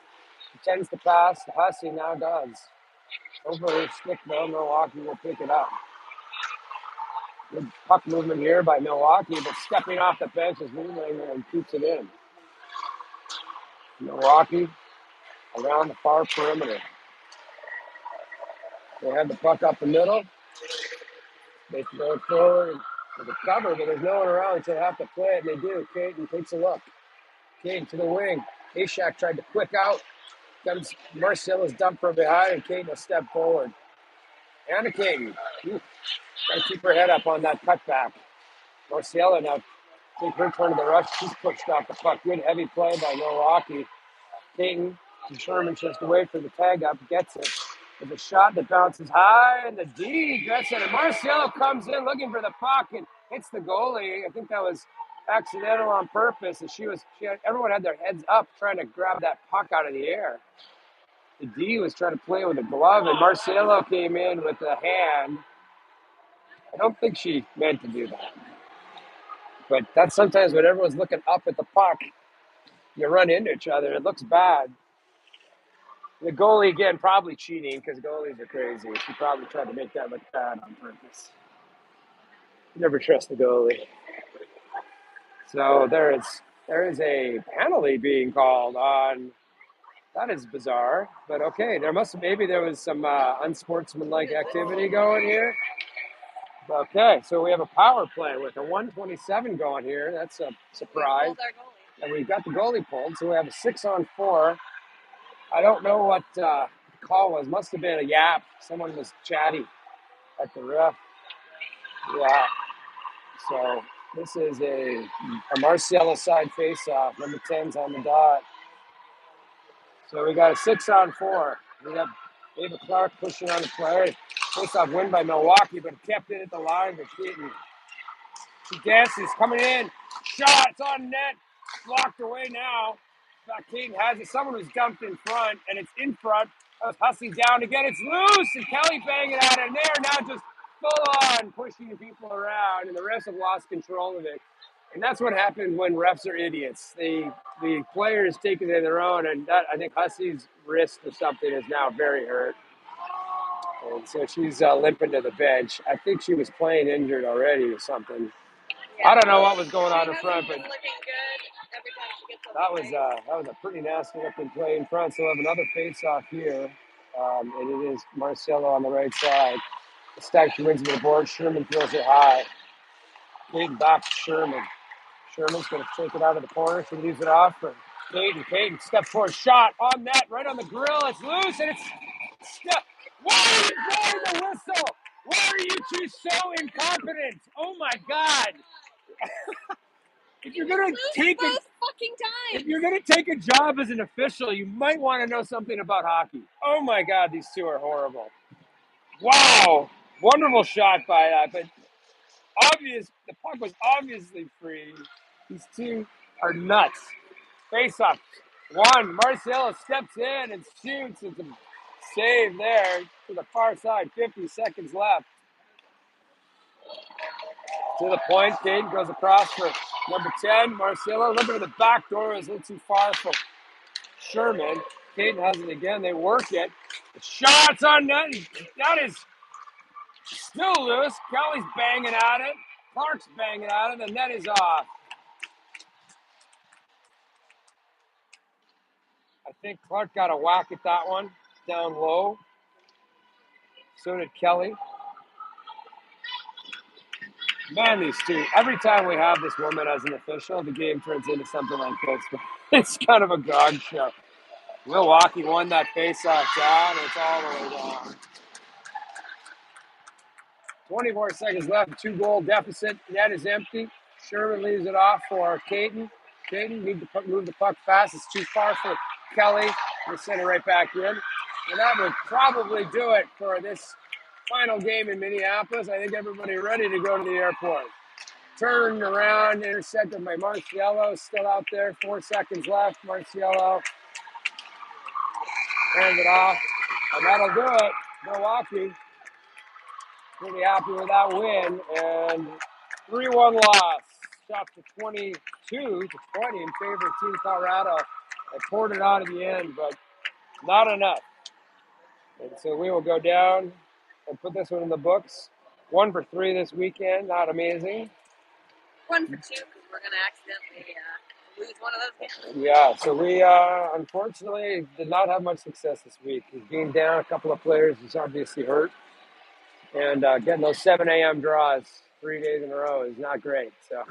Pretends to pass. Hussey now does. Over her stick though. Milwaukee will pick it up. Good puck movement here by Milwaukee, but stepping off the bench is Nylander and keeps it in. Milwaukee around the far perimeter. They have the puck up the middle. They throw it forward with a cover, but there's no one around, so they have to play it, and they do. Caden takes a look. Caden to the wing. Ashak tried to quick out. Comes Marcellus dumped from behind, and Caden will step forward. Anna Caden. Got to keep her head up on that cutback. Marcella now take her turn to the rush. She's pushed off the puck. Good heavy play by Milwaukee. Caden Sherman just to wait for the tag up, gets it. With a shot that bounces high, and the D gets it. And Marciello comes in looking for the puck and hits the goalie. I think that was accidental on purpose. And everyone had their heads up trying to grab that puck out of the air. The D was trying to play with a glove, and Marciello came in with a hand. I don't think she meant to do that. But that's sometimes when everyone's looking up at the puck, you run into each other. It looks bad. The goalie, again, probably cheating because goalies are crazy. She probably tried to make that look bad on purpose. You never trust the goalie. So there is a penalty being called on. That is bizarre, but okay. Maybe there was some unsportsmanlike activity going here. Okay, so we have a power play with a 1:27 going here. That's a surprise. And we've got the goalie pulled, so we have a 6-on-4. I don't know what the call was. Must have been a yap. Someone was chatty at the ref. Yeah. So this is a Marciello side face-off. Number 10's on the dot. So we got a 6-on-4. We got Ava Clark pushing on the play. Face-off win by Milwaukee, but kept it at the line for Keaton. She dances, coming in. Shot, it's on net. Blocked away now. Keaton has it. Someone was dumped in front, and it's in front. Hussey down again. It's loose, and Kelly banging at it. And they're now just full on pushing people around, and the refs have lost control of it. And that's what happens when refs are idiots. The players take it in their own, and that, I think Hussey's wrist or something is now very hurt. And so she's limping to the bench. I think she was playing injured already or something. Yeah. I don't know what was going on She in front, hasn't but been looking good every time she gets on that the was a pretty nasty looking play in front. So we'll have another face-off here, and it is Marcelo on the right side. Stack wins with the board. Sherman throws it high. Caden back to Sherman. Sherman's going to take it out of the corner. She leaves it off for Caden. Caden steps forward, shot on net, right on the grill. It's loose and it's stuck. Why are you blowing the whistle? Why are you two so incompetent? Oh my God! If you're gonna take both fucking times. if you're gonna take a job as an official, you might want to know something about hockey. Oh my God, these two are horrible. Wow, wonderful shot by that, but the puck was obviously free. These two are nuts. Face off. One, Marcelo steps in and shoots. It's a save there to the far side. 50 seconds left. To the point, Caden goes across for number 10, Marcelo. Looking at the back door is a little too far for Sherman. Caden has it again. They work it. The shots on net. That is still loose. Kelly's banging at it. Clark's banging at it. The net is off. I think Clark got a whack at that one down low. So did Kelly. Man, these two, every time we have this woman as an official, the game turns into something like this. It's kind of a gong show. Milwaukee won that face-off down. It's all the way down. 24 seconds left, 2-goal deficit. Net is empty. Sherman leaves it off for Caden. Caden need to move the puck fast. It's too far for Kelly. They send it right back in. And that would probably do it for this final game in Minneapolis. I think everybody ready to go to the airport. Turned around, intercepted by Marciello, still out there. 4 seconds left. Marciello hands it off, and that'll do it. Milwaukee pretty happy with that win, and 3-1 loss. Shot to 22 to 20 in favor of Team Colorado. They poured it out at the end, but not enough. And so we will go down and put this one in the books. 1 for 3 this weekend, not amazing. 1 for 2 because we're going to accidentally lose one of those games. Yeah, so we unfortunately did not have much success this week. Being down a couple of players is obviously hurt. And getting those 7 a.m. draws 3 days in a row is not great. So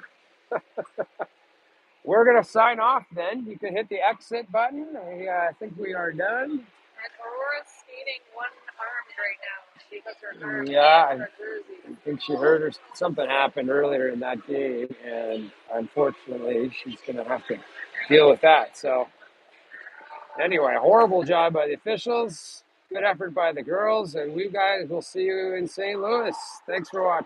we're going to sign off then. You can hit the exit button. I think we are done. And Aurora's skating one-armed right now because her arm Yeah, and her jersey. I think she heard her, something happened earlier in that game, and unfortunately, she's going to have to deal with that. So, anyway, horrible job by the officials. Good effort by the girls, and we guys will see you in St. Louis. Thanks for watching.